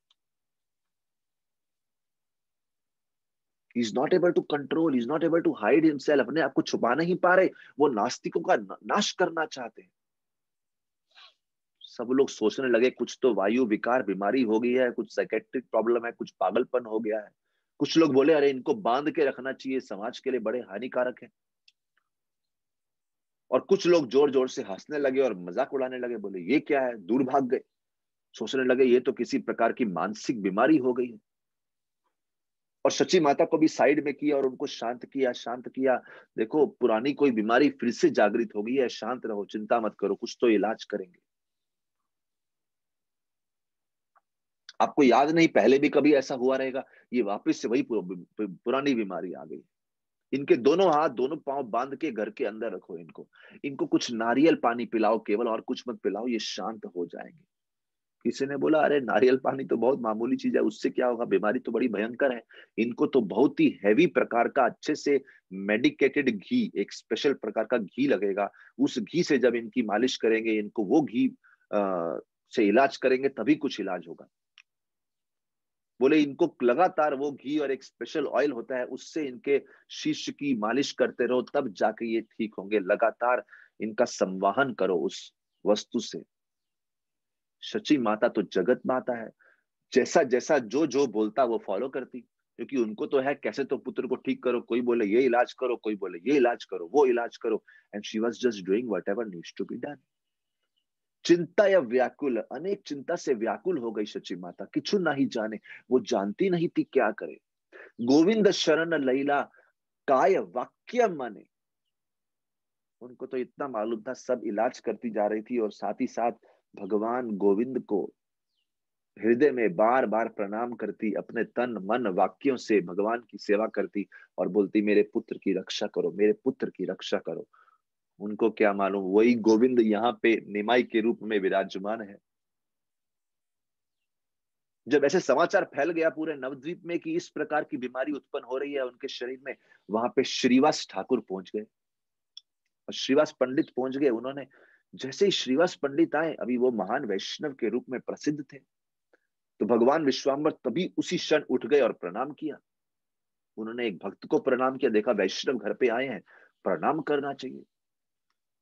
He is not able to control, he is not able to hide himself, अपने आप को छुपा नहीं पा रहे, वो नास्तिकों का नाश करना चाहते हैं। सब लोग सोचने लगे कुछ तो वायु विकार बीमारी हो गई है, कुछ साइकेट्रिक प्रॉब्लम है, कुछ पागलपन हो गया है। कुछ लोग बोले अरे इनको बांध के रखना चाहिए, समाज के लिए बड़े हानिकारक है। और कुछ लोग जोर जोर से हंसने लगे और मजाक उड़ाने लगे, बोले ये क्या है, दूर भाग गए। सोचने लगे ये तो किसी प्रकार की मानसिक बीमारी हो गई है। और सची माता को भी साइड में किया और उनको शांत किया, शांत किया। देखो पुरानी कोई बीमारी फिर से जागृत हो गई है, शांत रहो, चिंता मत करो, कुछ तो इलाज करेंगे। आपको याद नहीं पहले भी कभी ऐसा हुआ रहेगा, ये वापस से वही पुरानी बीमारी आ गई। इनके दोनों हाथ दोनों पांव बांध के घर के अंदर रखो इनको, इनको कुछ नारियल पानी पिलाओ केवल, और कुछ मत पिलाओ, ये शांत हो जाएंगे। किसी ने बोला अरे नारियल पानी तो बहुत मामूली चीज है, उससे क्या होगा, बीमारी तो बड़ी भयंकर है। इनको तो बहुत ही हैवी प्रकार का अच्छे से मेडिकेटेड घी, एक स्पेशल प्रकार का घी लगेगा, उस घी से जब इनकी मालिश करेंगे, इनको वो घी से इलाज करेंगे तभी कुछ इलाज होगा। बोले इनको लगातार वो घी और एक स्पेशल ऑयल होता है, उससे इनके शीश की मालिश करते रहो, तब जाके ये ठीक होंगे। लगातार इनका संवाहन करो उस वस्तु से। सची माता तो जगत माता है, जैसा जैसा जो जो बोलता वो फॉलो करती, क्योंकि उनको तो है कैसे तो पुत्र को ठीक करो, कोई बोले ये इलाज करो, कोई बोले ये इलाज करो, वो इलाज करो, and she was just doing whatever needs to be done. चिंता या व्याकुल, अनेक चिंता से व्याकुल हो गई सची माता, किछु नहीं जाने, वो जानती नहीं थी क्या करे। गोविंद शरण लैला काय वाक्य माने, उनको तो इतना मालूम था, सब इलाज करती जा रही थी और साथ ही साथ भगवान गोविंद को हृदय में बार बार प्रणाम करती, अपने तन मन वाक्यों से भगवान की सेवा करती और बोलती मेरे पुत्र की रक्षा करो, मेरे पुत्र की रक्षा करो। उनको क्या मालूम वही गोविंद यहाँ पे निमाई के रूप में विराजमान है। जब ऐसे समाचार फैल गया पूरे नवद्वीप में कि इस प्रकार की बीमारी उत्पन्न हो रही है उनके शरीर में, वहां पे श्रीवास ठाकुर पहुंच गए और श्रीवास पंडित पहुंच गए। उन्होंने जैसे ही श्रीवास पंडित आए, अभी वो महान वैष्णव के रूप में प्रसिद्ध थे, तो भगवान विश्वामित्र तभी उसी क्षण उठ गए और प्रणाम किया। उन्होंने एक भक्त को प्रणाम किया, देखा वैष्णव घर पे आए हैं, प्रणाम करना चाहिए।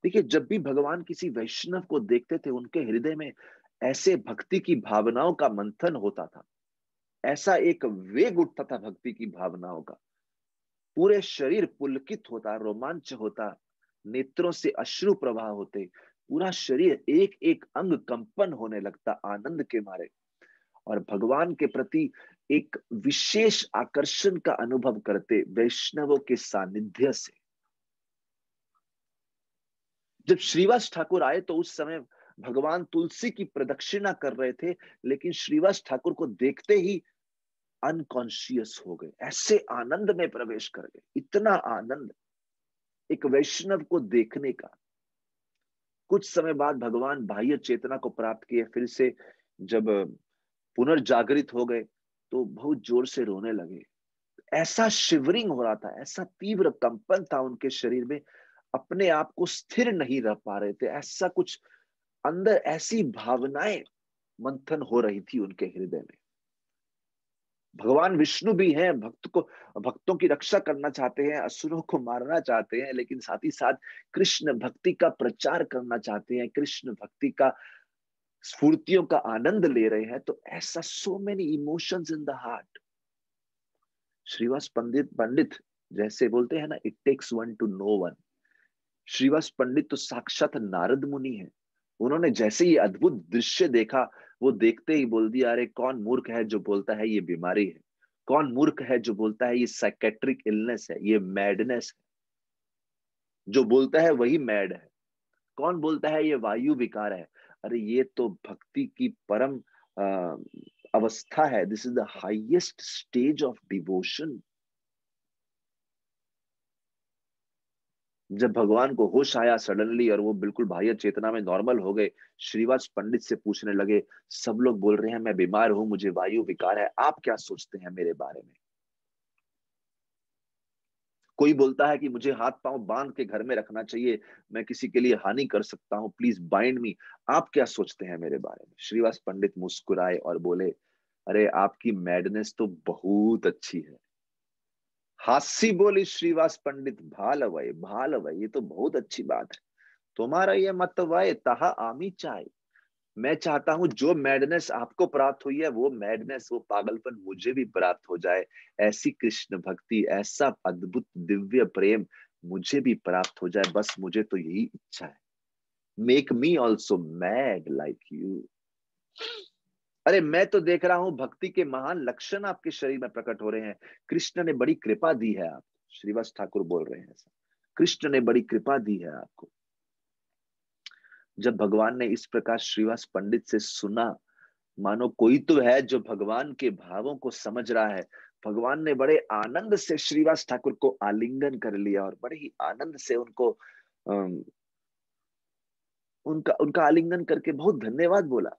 देखिए जब भी भगवान किसी वैष्णव को देखते थे, उनके हृदय में ऐसे भक्ति की भावनाओं का मंथन होता था, ऐसा एक वेग उठता था भक्ति की भावनाओं का, पूरे शरीर पुलकित होता, रोमांच होता, नेत्रों से अश्रु प्रवाह होते, पूरा शरीर एक एक अंग कंपन होने लगता आनंद के मारे, और भगवान के प्रति एक विशेष आकर्षण का अनुभव करते वैष्णवों के सानिध्य से। जब श्रीवास ठाकुर आए तो उस समय भगवान तुलसी की प्रदक्षिणा कर रहे थे, लेकिन श्रीवास ठाकुर को देखते ही अनकॉन्शियस हो गए, ऐसे आनंद में प्रवेश कर गए, इतना आनंद एक वैष्णव को देखने का। कुछ समय बाद भगवान बाह्य चेतना को प्राप्त किए, फिर से जब पुनर्जागृत हो गए तो बहुत जोर से रोने लगे। ऐसा शिवरिंग हो रहा था, ऐसा तीव्र कंपन था उनके शरीर में, अपने आप को स्थिर नहीं रह पा रहे थे, ऐसा कुछ अंदर ऐसी भावनाएं मंथन हो रही थी उनके हृदय में। भगवान विष्णु भी हैं, भक्तों की रक्षा करना चाहते हैं, असुरों को मारना चाहते हैं, लेकिन साथ ही साथ कृष्ण भक्ति का प्रचार करना चाहते हैं, कृष्ण भक्ति का स्फूर्तियों का आनंद ले रहे हैं। तो ऐसा so many emotions in the heart. Shrivas Pandit जैसे बोलते हैं ना, it takes one to know one. Shrivas Pandit तो साक्षात नारद मुनि है। उन्होंने जैसे ये अद्भुत दृश्य देखा, वो देखते ही बोल दिया अरे कौन मूर्ख है जो बोलता है ये बीमारी है, कौन मूर्ख है जो बोलता है ये साइकेट्रिक इलनेस है, ये मैडनेस है। जो बोलता है वही मैड है। कौन बोलता है ये वायु विकार है। अरे ये तो भक्ति की परम अ, अवस्था है। This is the highest stage of devotion. जब भगवान को होश आया सडनली और वो बिल्कुल बाह्य चेतना में नॉर्मल हो गए, श्रीवास पंडित से पूछने लगे, सब लोग बोल रहे हैं मैं बीमार हूं, मुझे वायु विकार है, आप क्या सोचते हैं मेरे बारे में। कोई बोलता है कि मुझे हाथ पांव बांध के घर में रखना चाहिए, मैं किसी के लिए हानि कर सकता हूं, प्लीज बाइंड मी, आप क्या सोचते हैं मेरे बारे में। श्रीवास पंडित मुस्कुराए और बोले, अरे आपकी मैडनेस तो बहुत अच्छी है। हास्य बोली श्रीवास पंडित, भाल वय, ये तो बहुत अच्छी बात है। तुम्हारा ये मत वय तहा आमी चाय। मैं चाहता हूं जो मैडनेस आपको प्राप्त हुई है, वो मैडनेस, वो पागलपन मुझे भी प्राप्त हो जाए। ऐसी कृष्ण भक्ति, ऐसा अद्भुत दिव्य प्रेम मुझे भी प्राप्त हो जाए, बस मुझे तो यही इच्छा है। Make me also mad like you. अरे मैं तो देख रहा हूं भक्ति के महान लक्षण आपके शरीर में प्रकट हो रहे हैं। कृष्ण ने बड़ी कृपा दी है आपको। श्रीवास ठाकुर बोल रहे हैं ऐसा, कृष्ण ने बड़ी कृपा दी है आपको। जब भगवान ने इस प्रकार श्रीवास पंडित से सुना, मानो कोई तो है जो भगवान के भावों को समझ रहा है। भगवान ने बड़े आनंद से श्रीवास ठाकुर को आलिंगन कर लिया और बड़े ही आनंद से उनको उनका उनका आलिंगन करके बहुत धन्यवाद बोला।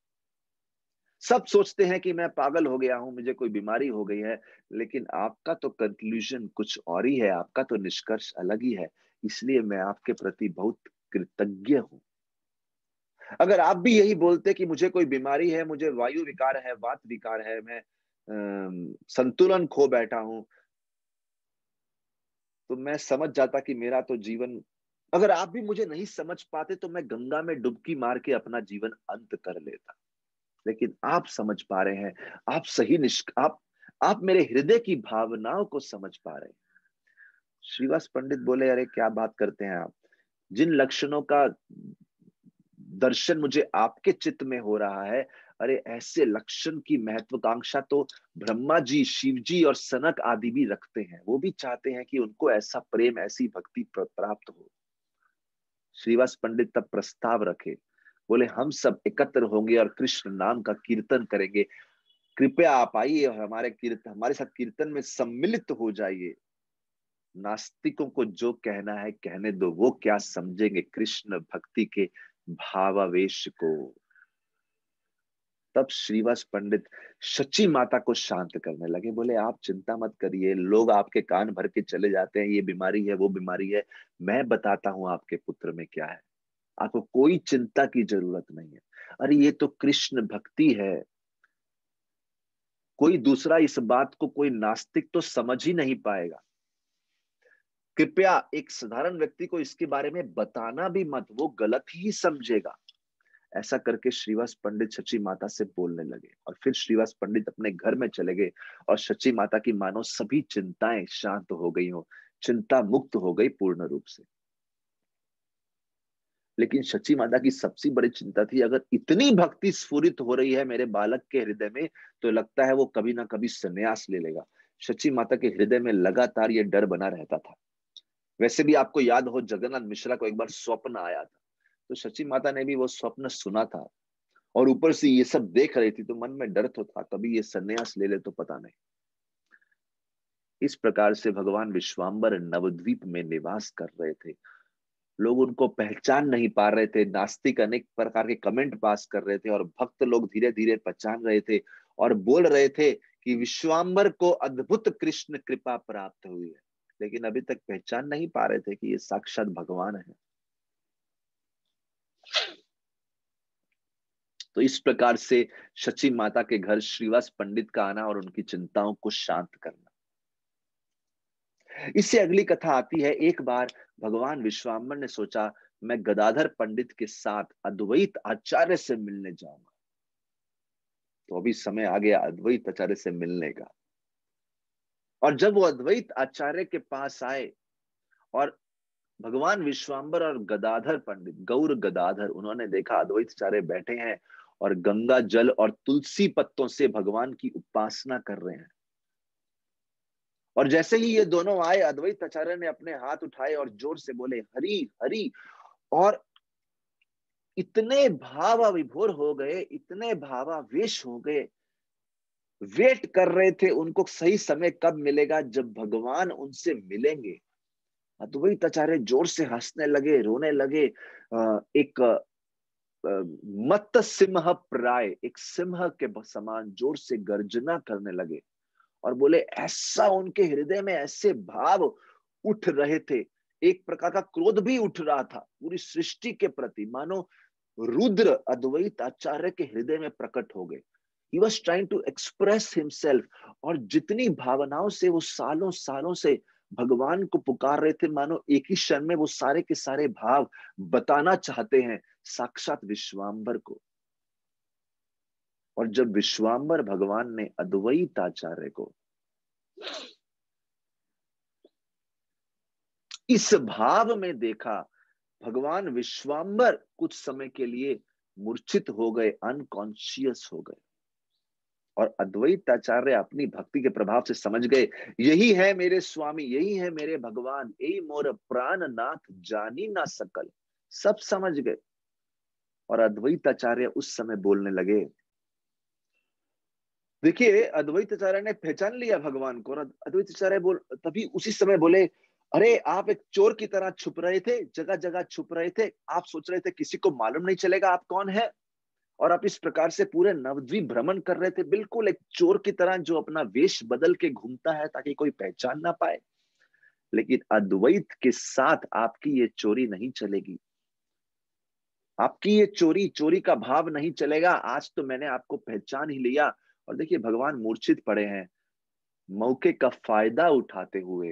सब सोचते हैं कि मैं पागल हो गया हूं, मुझे कोई बीमारी हो गई है, लेकिन आपका तो कंक्लूजन कुछ और ही है, आपका तो निष्कर्ष अलग ही है। इसलिए मैं आपके प्रति बहुत कृतज्ञ हूं। अगर आप भी यही बोलते कि मुझे कोई बीमारी है, मुझे वायु विकार है, वात विकार है, मैं संतुलन खो बैठा हूं, तो मैं समझ जाता कि मेरा तो जीवन, अगर आप भी मुझे नहीं समझ पाते तो मैं गंगा में डुबकी मार के अपना जीवन अंत कर लेता। लेकिन आप समझ पा रहे हैं, आप सही आप मेरे हृदय की भावनाओं को समझ पा रहे हैं। श्रीवास पंडित बोले, अरे क्या बात करते हैं आप, जिन लक्षणों का दर्शन मुझे आपके चित्त में हो रहा है, अरे ऐसे लक्षण की महत्वाकांक्षा तो ब्रह्मा जी, शिव जी और सनक आदि भी रखते हैं। वो भी चाहते हैं कि उनको ऐसा प्रेम, ऐसी भक्ति प्राप्त हो। श्रीवास पंडित तब प्रस्ताव रखे, बोले हम सब एकत्र होंगे और कृष्ण नाम का कीर्तन करेंगे। कृपया आप आइए और हमारे साथ कीर्तन में सम्मिलित हो जाइए। नास्तिकों को जो कहना है कहने दो, वो क्या समझेंगे कृष्ण भक्ति के भावावेश को। तब श्रीवास पंडित सच्ची माता को शांत करने लगे, बोले आप चिंता मत करिए, लोग आपके कान भर के चले जाते हैं, ये बीमारी है, वो बीमारी है, मैं बताता हूं आपके पुत्र में क्या है, आपको कोई चिंता की जरूरत नहीं है। अरे ये तो कृष्ण भक्ति है, कोई दूसरा इस बात को, कोई नास्तिक तो समझ ही नहीं पाएगा। कृपया एक साधारण व्यक्ति को इसके बारे में बताना भी मत, वो गलत ही समझेगा। ऐसा करके श्रीवास पंडित सची माता से बोलने लगे और फिर श्रीवास पंडित अपने घर में चले गए और सची माता की मानो सभी चिंताएं शांत हो गई हो, चिंता मुक्त हो गई पूर्ण रूप से। लेकिन सची माता की सबसे बड़ी चिंता थी, अगर इतनी भक्ति स्फुरित हो रही है मेरे बालक के हृदय में, तो लगता है वो कभी ना कभी संन्यास ले लेगा। सची माता के हृदय में लगातार ये डर बना रहता था। वैसे भी आपको याद हो, जगन्नाथ मिश्रा को एक बार स्वप्न आया था, तो सची माता ने भी वो स्वप्न सुना था और ऊपर से ये सब देख रही थी, तो मन में डर तो था, कभी ये संन्यास ले ले तो पता नहीं। इस प्रकार से भगवान विश्वाम्बर नवद्वीप में निवास कर रहे थे। लोग उनको पहचान नहीं पा रहे थे, नास्तिक अनेक प्रकार के कमेंट पास कर रहे थे और भक्त लोग धीरे धीरे पहचान रहे थे और बोल रहे थे कि विश्वाम्बर को अद्भुत कृष्ण कृपा प्राप्त हुई है। लेकिन अभी तक पहचान नहीं पा रहे थे कि ये साक्षात भगवान है। तो इस प्रकार से सची माता के घर श्रीवास पंडित का आना और उनकी चिंताओं को शांत करना। इससे अगली कथा आती है, एक बार भगवान विश्वाम्बर ने सोचा मैं गदाधर पंडित के साथ अद्वैत आचार्य से मिलने जाऊंगा। तो अभी समय आ गया अद्वैत आचार्य से मिलने का। और जब वो अद्वैत आचार्य के पास आए और भगवान विश्वाम्बर और गदाधर पंडित, गौर गदाधर, उन्होंने देखा अद्वैत आचार्य बैठे हैं और गंगा जल और तुलसी पत्तों से भगवान की उपासना कर रहे हैं। और जैसे ही ये दोनों आए, अद्वैत आचार्य ने अपने हाथ उठाए और जोर से बोले हरि हरि, और इतने भाव विभोर हो गए, इतने भावावेश हो गए, वेट कर रहे थे उनको सही समय कब मिलेगा जब भगवान उनसे मिलेंगे। अद्वैत आचार्य जोर से हंसने लगे, रोने लगे, एक मत्त सिंह प्राय, एक सिंह के समान जोर से गर्जना करने लगे और बोले, ऐसा उनके हृदय में ऐसे भाव उठ रहे थे, एक प्रकार का क्रोध भी उठ रहा था पूरी सृष्टि के प्रति, मानो रुद्र अद्वैत आचार्य के हृदय में प्रकट हो गए। He was trying to express himself, और जितनी भावनाओं से वो सालों सालों से भगवान को पुकार रहे थे, मानो एक ही क्षण में वो सारे के सारे भाव बताना चाहते हैं साक्षात विश्वाम्बर को। और जब विश्वाम्बर भगवान ने अद्वैत आचार्य को इस भाव में देखा, भगवान विश्वाम्बर कुछ समय के लिए मूर्छित हो गए, अनकॉन्शियस हो गए। और अद्वैत आचार्य अपनी भक्ति के प्रभाव से समझ गए, यही है मेरे स्वामी, यही है मेरे भगवान, यही मोर प्राण नाथ जानी ना सकल। सब समझ गए और अद्वैत आचार्य उस समय बोलने लगे, देखिए, अद्वैताचार्य ने पहचान लिया भगवान को, और अद्वैताचार्य तभी उसी समय बोले, अरे आप एक चोर की तरह छुप रहे थे, जगह जगह छुप रहे थे, आप सोच रहे थे किसी को मालूम नहीं चलेगा आप कौन है, और आप इस प्रकार से पूरे नवद्वीप भ्रमण कर रहे थे, बिल्कुल एक चोर की तरह जो अपना वेश बदल के घूमता है ताकि कोई पहचान ना पाए। लेकिन अद्वैत के साथ आपकी ये चोरी नहीं चलेगी, आपकी ये चोरी चोरी का भाव नहीं चलेगा। आज तो मैंने आपको पहचान ही लिया। और देखिए, भगवान मूर्छित पड़े हैं। मौके का फायदा उठाते हुए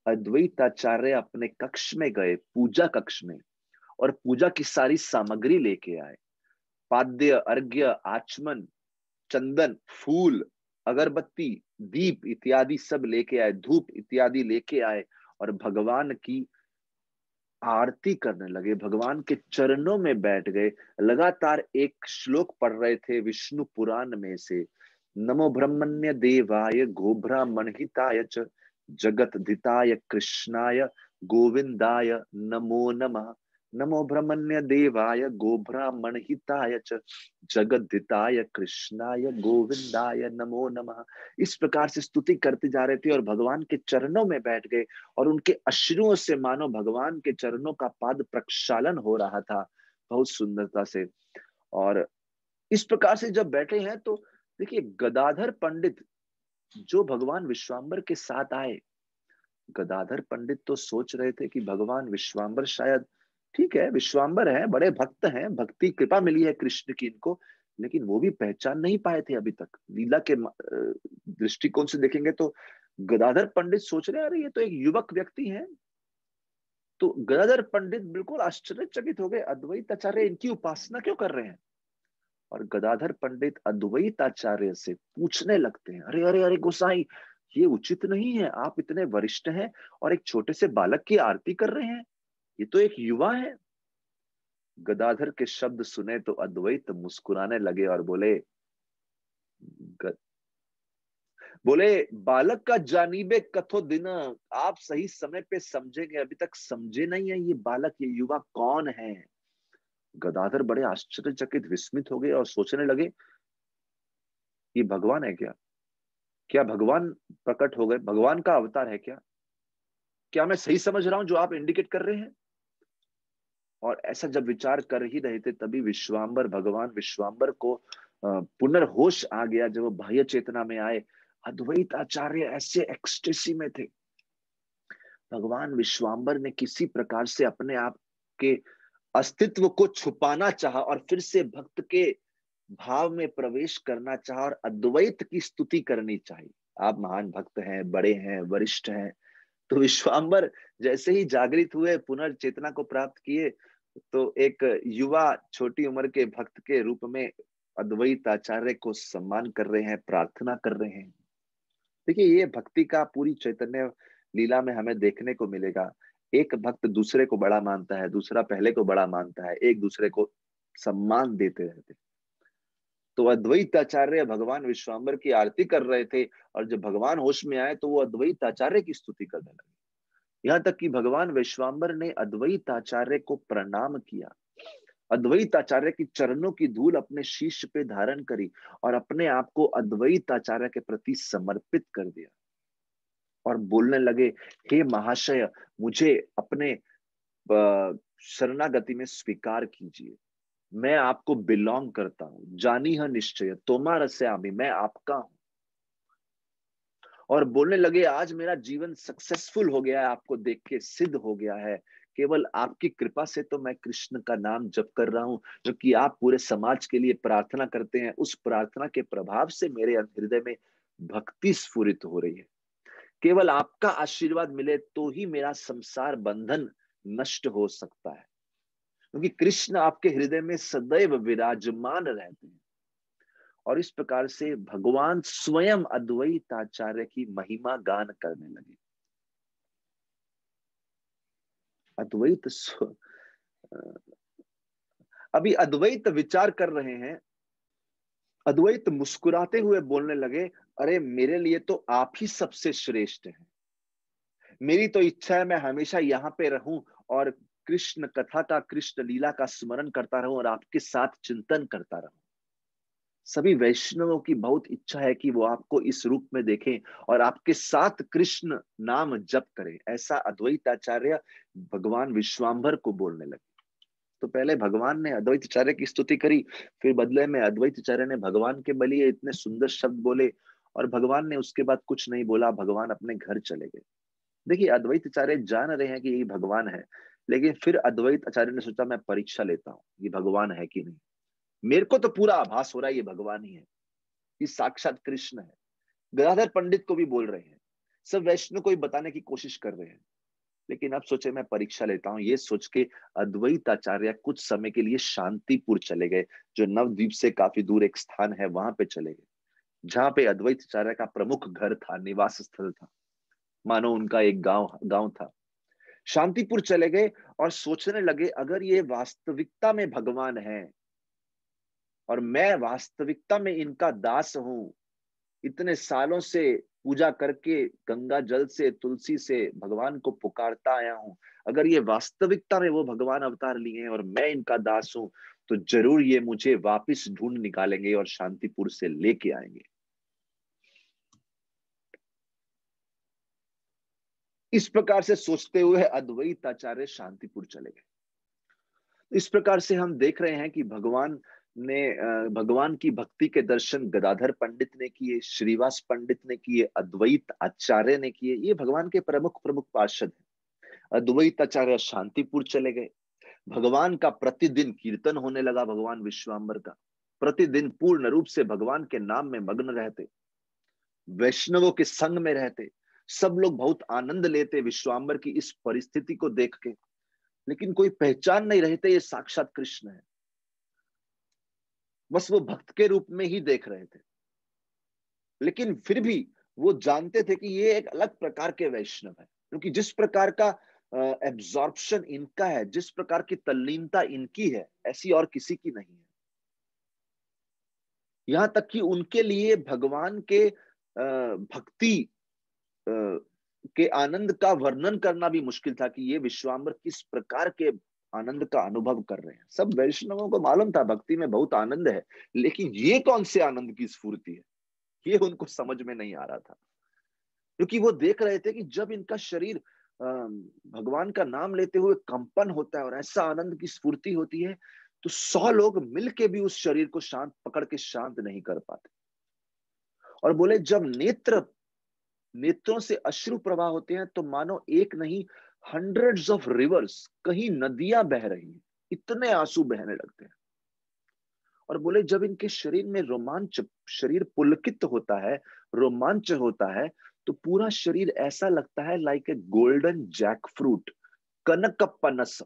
अद्वैताचार्य अपने कक्ष में गए, पूजा कक्ष में, और पूजा की सारी सामग्री लेके आए। पाद्य, अर्घ्य, आचमन, चंदन, फूल, अगरबत्ती, दीप इत्यादि सब लेके आए, धूप इत्यादि लेके आए, और भगवान की आरती करने लगे, भगवान के चरणों में बैठ गए। लगातार एक श्लोक पढ़ रहे थे विष्णु पुराण में से, नमो ब्रह्मण्य देवाय गोब्राह्मण हिताय च जगतधिताय कृष्णाय गोविंदाय नमो नमः। नमो ब्रह्मण्य देवाय गोब्राह्मण हिताय च जगतधिताय कृष्णाय गोविंदाय नमो नमः। इस प्रकार से स्तुति करते जा रहे थे और भगवान के चरणों में बैठ गए, और उनके अश्रुओं से मानो भगवान के चरणों का पाद प्रक्षालन हो रहा था, बहुत सुंदरता से। और इस प्रकार से जब बैठे हैं तो देखिए, गदाधर पंडित जो भगवान विश्वाम्बर के साथ आए, गदाधर पंडित तो सोच रहे थे कि भगवान विश्वाम्बर शायद, ठीक है विश्वाम्बर है, बड़े भक्त हैं, भक्ति कृपा मिली है कृष्ण की इनको, लेकिन वो भी पहचान नहीं पाए थे अभी तक। लीला के दृष्टिकोण से देखेंगे तो गदाधर पंडित सोच रहे हैं, अरे ये तो एक युवक व्यक्ति है। तो गदाधर पंडित बिल्कुल आश्चर्यचकित हो गए, अद्वैत आचार्य इनकी उपासना क्यों कर रहे हैं। और गदाधर पंडित अद्वैत आचार्य से पूछने लगते हैं, अरे अरे अरे गोसाई, ये उचित नहीं है, आप इतने वरिष्ठ हैं और एक छोटे से बालक की आरती कर रहे हैं, ये तो एक युवा है। गदाधर के शब्द सुने तो अद्वैत मुस्कुराने लगे और बोले, ग- बोले, बालक का जानीबे कथो दिन, आप सही समय पे समझेंगे, अभी तक समझे नहीं है ये बालक, ये युवा कौन है। गदाधर बड़े आश्चर्यचकित विस्मित हो गए और सोचने लगे, ये भगवान है क्या? क्या भगवान प्रकट हो गए? भगवान का अवतार है क्या? क्या मैं सही समझ रहा हूं जो आप इंडिकेट कर रहे हैं? और ऐसा जब विचार कर ही रहे थे, तभी विश्वाम्बर, भगवान विश्वाम्बर को पुनर्होश आ गया जब वो बाह्य चेतना में आए। अद्वैत आचार्य ऐसे एक्सटेसी में थे। भगवान विश्वाम्बर ने किसी प्रकार से अपने आप के अस्तित्व को छुपाना चाहा और फिर से भक्त के भाव में प्रवेश करना चाहा और अद्वैत की स्तुति करनी चाहिए। आप महान भक्त हैं, बड़े हैं, वरिष्ठ हैं। तो विश्वाम्बर जैसे ही जागृत हुए, पुनर्चेतना को प्राप्त किए, तो एक युवा छोटी उम्र के भक्त के रूप में अद्वैत आचार्य को सम्मान कर रहे हैं, प्रार्थना कर रहे हैं। देखिए, ये भक्ति का पूरी चैतन्य लीला में हमें देखने को मिलेगा। एक भक्त दूसरे को बड़ा मानता है, दूसरा पहले को बड़ा मानता है, एक दूसरे को सम्मान देते रहते। तो अद्वैत आचार्य भगवान विश्वाम्बर की आरती कर रहे थे, और जब भगवान होश में आए तो वो अद्वैत आचार्य की स्तुति करने लगे। यहाँ तक कि भगवान विश्वाम्बर ने अद्वैत आचार्य को प्रणाम किया, अद्वैत आचार्य की चरणों की धूल अपने शीश पे धारण करी, और अपने आप को अद्वैत आचार्य के प्रति समर्पित कर दिया, और बोलने लगे, हे महाशय, मुझे अपने शरणागति में स्वीकार कीजिए। मैं आपको बिलोंग करता हूं, जानी है निश्चय तोमार से आमी, मैं आपका हूं। और बोलने लगे, आज मेरा जीवन सक्सेसफुल हो गया है, आपको देख के सिद्ध हो गया है। केवल आपकी कृपा से तो मैं कृष्ण का नाम जप कर रहा हूं, जो कि आप पूरे समाज के लिए प्रार्थना करते हैं, उस प्रार्थना के प्रभाव से मेरे हृदय में भक्ति स्फुरित हो रही है। केवल आपका आशीर्वाद मिले तो ही मेरा संसार बंधन नष्ट हो सकता है, क्योंकि कृष्ण आपके हृदय में सदैव विराजमान रहते हैं। और इस प्रकार से भगवान स्वयं अद्वैत आचार्य की महिमा गान करने लगे। अद्वैत अभी अद्वैत विचार कर रहे हैं, अद्वैत मुस्कुराते हुए बोलने लगे, अरे मेरे लिए तो आप ही सबसे श्रेष्ठ हैं। मेरी तो इच्छा है मैं हमेशा यहाँ पे रहूं और कृष्ण कथा का, कृष्ण लीला का स्मरण करता रहूं और आपके साथ चिंतन करता रहूं। सभी वैष्णवों की बहुत इच्छा है कि वो आपको इस रूप में देखें और आपके साथ कृष्ण नाम जप करें। ऐसा अद्वैत आचार्य भगवान विश्वाम्भर को बोलने लगे। तो पहले भगवान ने अद्वैत आचार्य की स्तुति करी, फिर बदले में अद्वैत आचार्य ने भगवान के बलिए इतने सुंदर शब्द बोले, और भगवान ने उसके बाद कुछ नहीं बोला, भगवान अपने घर चले गए। देखिए, अद्वैत आचार्य जान रहे हैं कि ये भगवान है, लेकिन फिर अद्वैत आचार्य ने सोचा मैं परीक्षा लेता हूँ, ये भगवान है कि नहीं। मेरे को तो पूरा आभास हो रहा है ये भगवान ही है, ये साक्षात कृष्ण है। गदाधर पंडित को भी बोल रहे हैं, सब वैष्णव को भी बताने की कोशिश कर रहे हैं, लेकिन अब सोचे मैं परीक्षा लेता हूं। ये सोच के अद्वैत आचार्य कुछ समय के लिए शांतिपुर चले गए, जो नवद्वीप से काफी दूर एक स्थान है, वहां पे चले गए, जहां पे अद्वैत आचार्य का प्रमुख घर था, निवास स्थल था, मानो उनका एक गांव गांव था। शांतिपुर चले गए और सोचने लगे, अगर ये वास्तविकता में भगवान है और मैं वास्तविकता में इनका दास हूं, इतने सालों से पूजा करके गंगा जल से तुलसी से भगवान को पुकारता आया हूं, अगर ये वास्तविकता में वो भगवान अवतार लिए हैं और मैं इनका दास हूं, तो जरूर ये मुझे वापस ढूंढ निकालेंगे और शांतिपुर से लेके आएंगे। इस प्रकार से सोचते हुए अद्वैत आचार्य शांतिपुर चले गए। इस प्रकार से हम देख रहे हैं कि भगवान की भक्ति के दर्शन गदाधर पंडित ने किए, श्रीवास पंडित ने किए, अद्वैत आचार्य ने किए। ये भगवान के प्रमुख प्रमुख पार्षद हैं। अद्वैत आचार्य शांतिपुर चले गए। भगवान का प्रतिदिन कीर्तन होने लगा, भगवान विश्वाम्बर का प्रतिदिन पूर्ण रूप से भगवान के नाम में मग्न रहते, वैष्णवों के संग में रहते। सब लोग बहुत आनंद लेते विश्वाम्बर की इस परिस्थिति को देख के, लेकिन कोई पहचान नहीं रहे थे ये साक्षात कृष्ण है। बस वो भक्त के रूप में ही देख रहे थे, लेकिन फिर भी वो जानते थे कि ये एक अलग प्रकार के वैष्णव है, क्योंकि जिस प्रकार का एब्जॉर्प्शन इनका है, जिस प्रकार की तल्लीनता इनकी है, ऐसी और किसी की नहीं है। यहां तक कि उनके लिए भगवान के भक्ति के आनंद का वर्णन करना भी मुश्किल था कि ये विश्वाम्बर किस प्रकार के आनंद का अनुभव कर रहे हैं। सब वैष्णवों को मालूम था भक्ति में बहुत आनंद है, लेकिन ये कौन से आनंद की स्फूर्ति है, ये उनको समझ में नहीं आ रहा था। क्योंकि वो देख रहे थे कि जब इनका शरीर भगवान का नाम लेते हुए कंपन होता है और ऐसा आनंद की स्फूर्ति होती है, तो 100 लोग मिलके भी उस शरीर को शांत पकड़ के शांत नहीं कर पाते। और बोले जब नेत्रों से अश्रु प्रवाह होते हैं, तो मानो एक नहीं, हंड्रेड्स ऑफ रिवर्स, कहीं नदियां बह रही हैं, इतने आंसू बहने लगते हैं। और बोले जब इनके शरीर में रोमांच, शरीर पुलकित होता है, रोमांच होता है, तो पूरा शरीर ऐसा लगता है like a golden jackfruit, कनक पनस,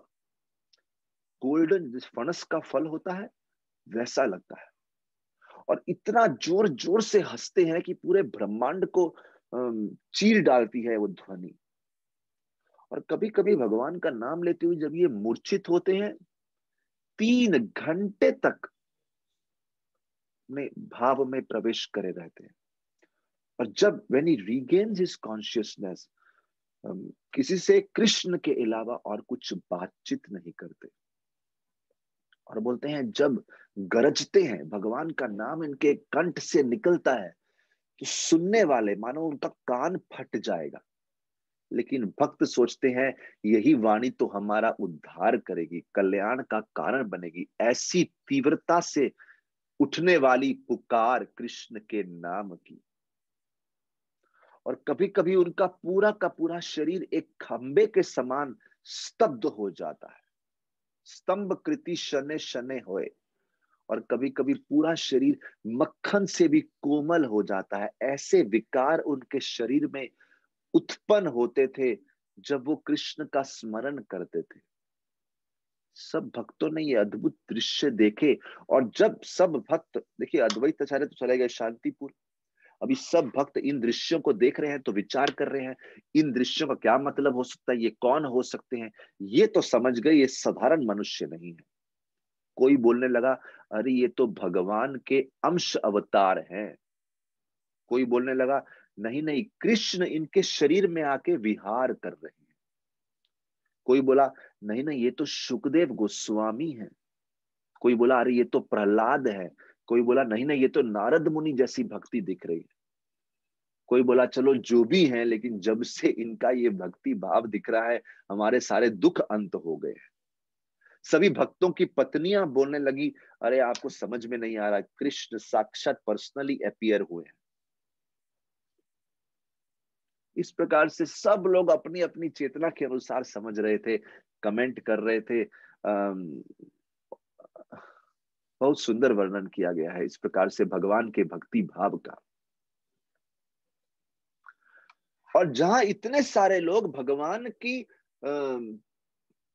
गोल्डन जिस फणस का फल होता है वैसा लगता है। और इतना जोर जोर से हंसते हैं कि पूरे ब्रह्मांड को चीर डालती है वो ध्वनि। और कभी कभी भगवान का नाम लेते हुए जब ये मूर्छित होते हैं, 3 घंटे तक में भाव में प्रवेश करे रहते हैं। और जब when he regains his consciousness, किसी से कृष्ण के अलावा और कुछ बातचीत नहीं करते। और बोलते हैं जब गरजते हैं, भगवान का नाम इनके कंठ से निकलता है, तो सुनने वाले मानो उनका कान फट जाएगा। लेकिन भक्त सोचते हैं यही वाणी तो हमारा उद्धार करेगी, कल्याण का कारण बनेगी। ऐसी तीव्रता से उठने वाली पुकार कृष्ण के नाम की। और कभी कभी उनका पूरा का पूरा शरीर एक खंबे के समान स्तब्ध हो जाता है, स्तंभ कृति शने शने होए। और कभी कभी पूरा शरीर मक्खन से भी कोमल हो जाता है। ऐसे विकार उनके शरीर में उत्पन्न होते थे जब वो कृष्ण का स्मरण करते थे। सब भक्तों ने ये अद्भुत दृश्य देखे। और जब सब भक्त, देखिए अद्वैत आचार्य तो चले गए शांतिपुर, अभी सब भक्त इन दृश्यों को देख रहे हैं तो विचार कर रहे हैं इन दृश्यों का क्या मतलब हो सकता है, ये कौन हो सकते हैं। ये तो समझ गए ये साधारण मनुष्य नहीं है। कोई बोलने लगा अरे ये तो भगवान के अंश अवतार हैं। कोई बोलने लगा नहीं नहीं, कृष्ण इनके शरीर में आके विहार कर रहे हैं। कोई बोला नहीं नहीं, ये तो सुखदेव गोस्वामी है। कोई बोला अरे ये तो प्रहलाद है, कोई बोला नहीं नहीं, ये तो नारद मुनि जैसी भक्ति दिख रही है। कोई बोला चलो जो भी है, लेकिन जब से इनका ये भक्ति भाव दिख रहा है, हमारे सारे दुख अंत हो गए। सभी भक्तों की पत्नियां बोलने लगी, अरे आपको समझ में नहीं आ रहा, कृष्ण साक्षात पर्सनली अपीयर हुए हैं। इस प्रकार से सब लोग अपनी अपनी चेतना के अनुसार समझ रहे थे, कमेंट कर रहे थे। बहुत सुंदर वर्णन किया गया है इस प्रकार से भगवान के भक्ति भाव का। और जहां इतने सारे लोग भगवान की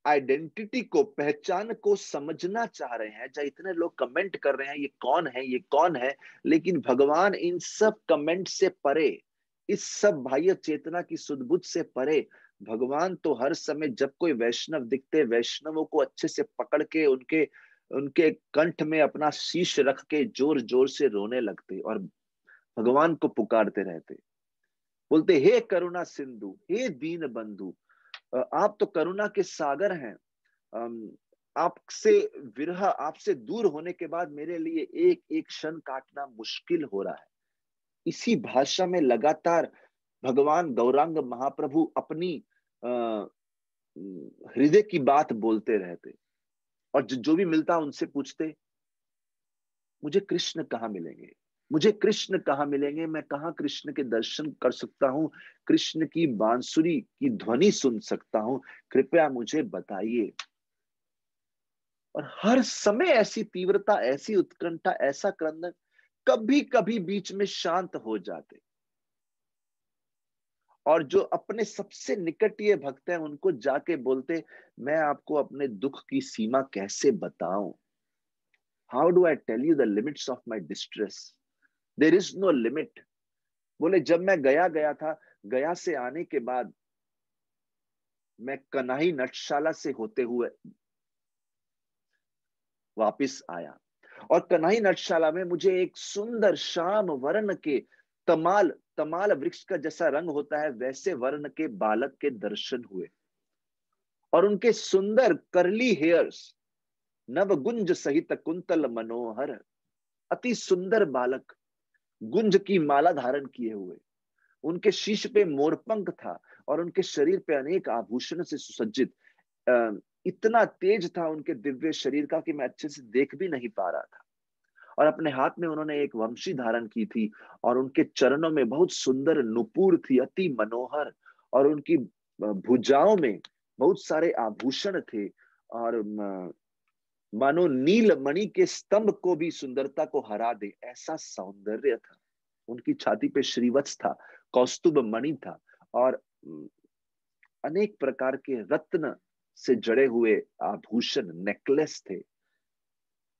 आइडेंटिटी को, पहचान को समझना चाह रहे हैं, जहां इतने लोग कमेंट कर रहे हैं ये कौन है, ये कौन है, लेकिन भगवान इन सब कमेंट से परे, इस सब बाह्य चेतना की सुध-बुध से परे, भगवान तो हर समय जब कोई वैष्णव दिखते, वैष्णवों को अच्छे से पकड़ के उनके उनके कंठ में अपना शीश रख के जोर जोर से रोने लगते और भगवान को पुकारते रहते, बोलते हे करुणा सिंधु, हे दीन बंधु, आप तो करुणा के सागर हैं। आपसे विरह, आपसे दूर होने के बाद मेरे लिए एक एक क्षण काटना मुश्किल हो रहा है। इसी भाषा में लगातार भगवान गौरांग महाप्रभु अपनी हृदय की बात बोलते रहते और जो भी मिलता उनसे पूछते, मुझे कृष्ण कहाँ मिलेंगे, मुझे कृष्ण कहाँ मिलेंगे, मैं कहाँ कृष्ण के दर्शन कर सकता हूँ, कृष्ण की बांसुरी की ध्वनि सुन सकता हूँ, कृपया मुझे बताइए। और हर समय ऐसी तीव्रता, ऐसी उत्कंठा, ऐसा क्रंदन, कभी कभी बीच में शांत हो जाते। और जो अपने सबसे निकट ये भक्त हैं उनको जाके बोलते, मैं आपको अपने दुख की सीमा कैसे बताऊं, how do I tell you the limits of my distress, there is no limit. बोले जब मैं गया गया था, गया से आने के बाद मैं कनाही नटशाला से होते हुए वापिस आया, और कनाही नटशाला में मुझे एक सुंदर श्याम वर्ण के, तमाल तमाल वृक्ष का जैसा रंग होता है वैसे वर्ण के बालक के दर्शन हुए। और उनके सुंदर करली हेयर्स, नवगुंज सहित कुंतल मनोहर, अति सुंदर बालक, गुंज की माला धारण किए हुए, उनके शीश पे मोरपंख था और उनके शरीर पे अनेक आभूषण से सुसज्जित। इतना तेज था उनके दिव्य शरीर का कि मैं अच्छे से देख भी नहीं पा रहा था। और अपने हाथ में उन्होंने एक वंशी धारण की थी और उनके चरणों में बहुत सुंदर नुपुर थी, अति मनोहर। और उनकी भुजाओं में बहुत सारे आभूषण थे और मानो नील मणि के स्तंभ को भी सुंदरता को हरा दे ऐसा सौंदर्य था। उनकी छाती पे श्रीवत्स था, कौस्तुभ मणि था और अनेक प्रकार के रत्न से जड़े हुए आभूषण, नेकलेस थे।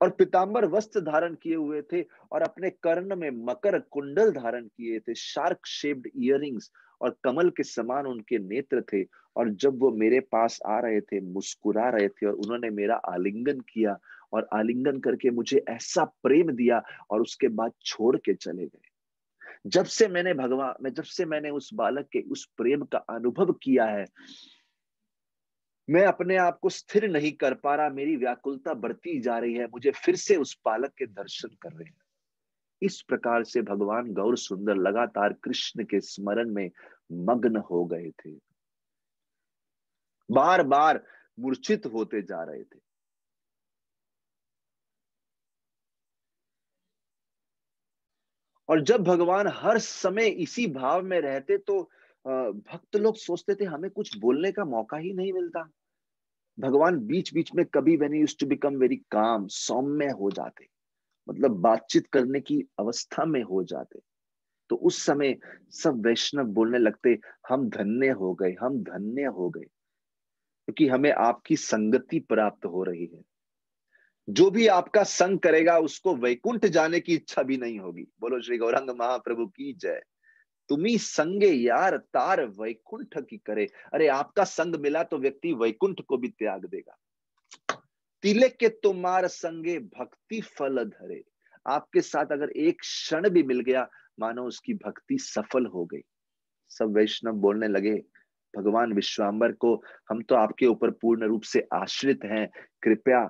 और पीतांबर वस्त्र धारण किए हुए थे और अपने कर्ण में मकर कुंडल धारण किए थे, शार्क शेप्ड इयररिंग्स, और कमल के समान उनके नेत्र थे। और जब वो मेरे पास आ रहे थे, मुस्कुरा रहे थे और उन्होंने मेरा आलिंगन किया और आलिंगन करके मुझे ऐसा प्रेम दिया और उसके बाद छोड़ के चले गए। जब से मैंने उस बालक के उस प्रेम का अनुभव किया है, मैं अपने आप को स्थिर नहीं कर पा रहा, मेरी व्याकुलता बढ़ती जा रही है, मुझे फिर से उस बालक के दर्शन कर रहे हैं। इस प्रकार से भगवान गौर सुंदर लगातार कृष्ण के स्मरण में मग्न हो गए थे, बार बार मूर्छित होते जा रहे थे। और जब भगवान हर समय इसी भाव में रहते तो भक्त लोग सोचते थे हमें कुछ बोलने का मौका ही नहीं मिलता। भगवान बीच बीच में कभी when he used to become very calm, सौम्य हो जाते, मतलब बातचीत करने की अवस्था में हो जाते, तो उस समय सब वैष्णव बोलने लगते, हम धन्य हो गए, हम धन्य हो गए, क्योंकि हमें आपकी संगति प्राप्त हो रही है। जो भी आपका संग करेगा उसको वैकुंठ जाने की इच्छा भी नहीं होगी। बोलो श्री गौरांग महाप्रभु की जय। तुम्ही संगे यार तार वैकुंठ की करे। अरे आपका संग मिला तो व्यक्ति वैकुंठ को भी त्याग देगा। तिले के तुम्हार संगे भक्ति फल धरे। आपके साथ अगर एक क्षण भी मिल गया, मानो उसकी भक्ति सफल हो गई। सब वैष्णव बोलने लगे, भगवान विश्वाम्बर को, हम तो आपके ऊपर पूर्ण रूप से आश्रित हैं, कृपया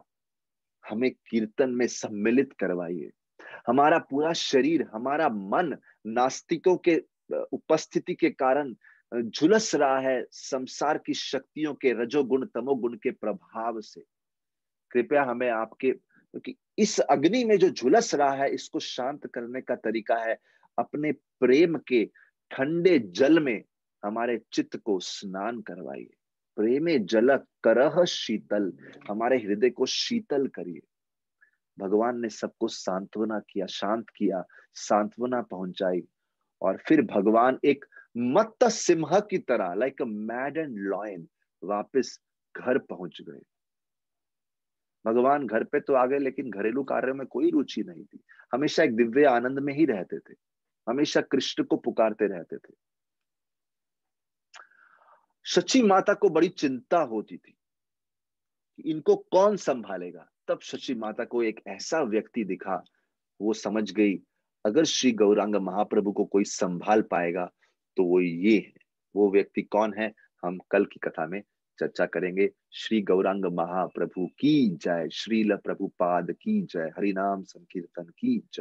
हमें कीर्तन में सम्मिलित करवाइए। हमारा पूरा शरीर, हमारा मन नास्तिकों के उपस्थिति के कारण झुलस रहा है संसार की शक्तियों के रजोगुण तमोगुण के प्रभाव से। कृपया हमें आपके, क्योंकि इस अग्नि में जो झुलस रहा है इसको शांत करने का तरीका है अपने प्रेम के ठंडे जल में हमारे चित्त को स्नान करवाइए। प्रेमे जल करह शीतल, हमारे हृदय को शीतल करिए। भगवान ने सबको सांत्वना किया, शांत किया, सांत्वना पहुंचाई, और फिर भगवान एक मत्त सिंह की तरह, लाइक अ मैडन लॉयन, वापस घर पहुंच गए। भगवान घर पे तो आ गए लेकिन घरेलू कार्यों में कोई रुचि नहीं थी। हमेशा एक दिव्य आनंद में ही रहते थे, हमेशा कृष्ण को पुकारते रहते थे। शची माता को बड़ी चिंता होती थी कि इनको कौन संभालेगा। तब शची माता को एक ऐसा व्यक्ति दिखा, वो समझ गई अगर श्री गौरांग महाप्रभु को कोई संभाल पाएगा तो वो ये है। वो व्यक्ति कौन है, हम कल की कथा में चर्चा करेंगे। श्री गौरांग महाप्रभु की जय, श्रील प्रभुपाद की जय, हरिनाम संकीर्तन की जय।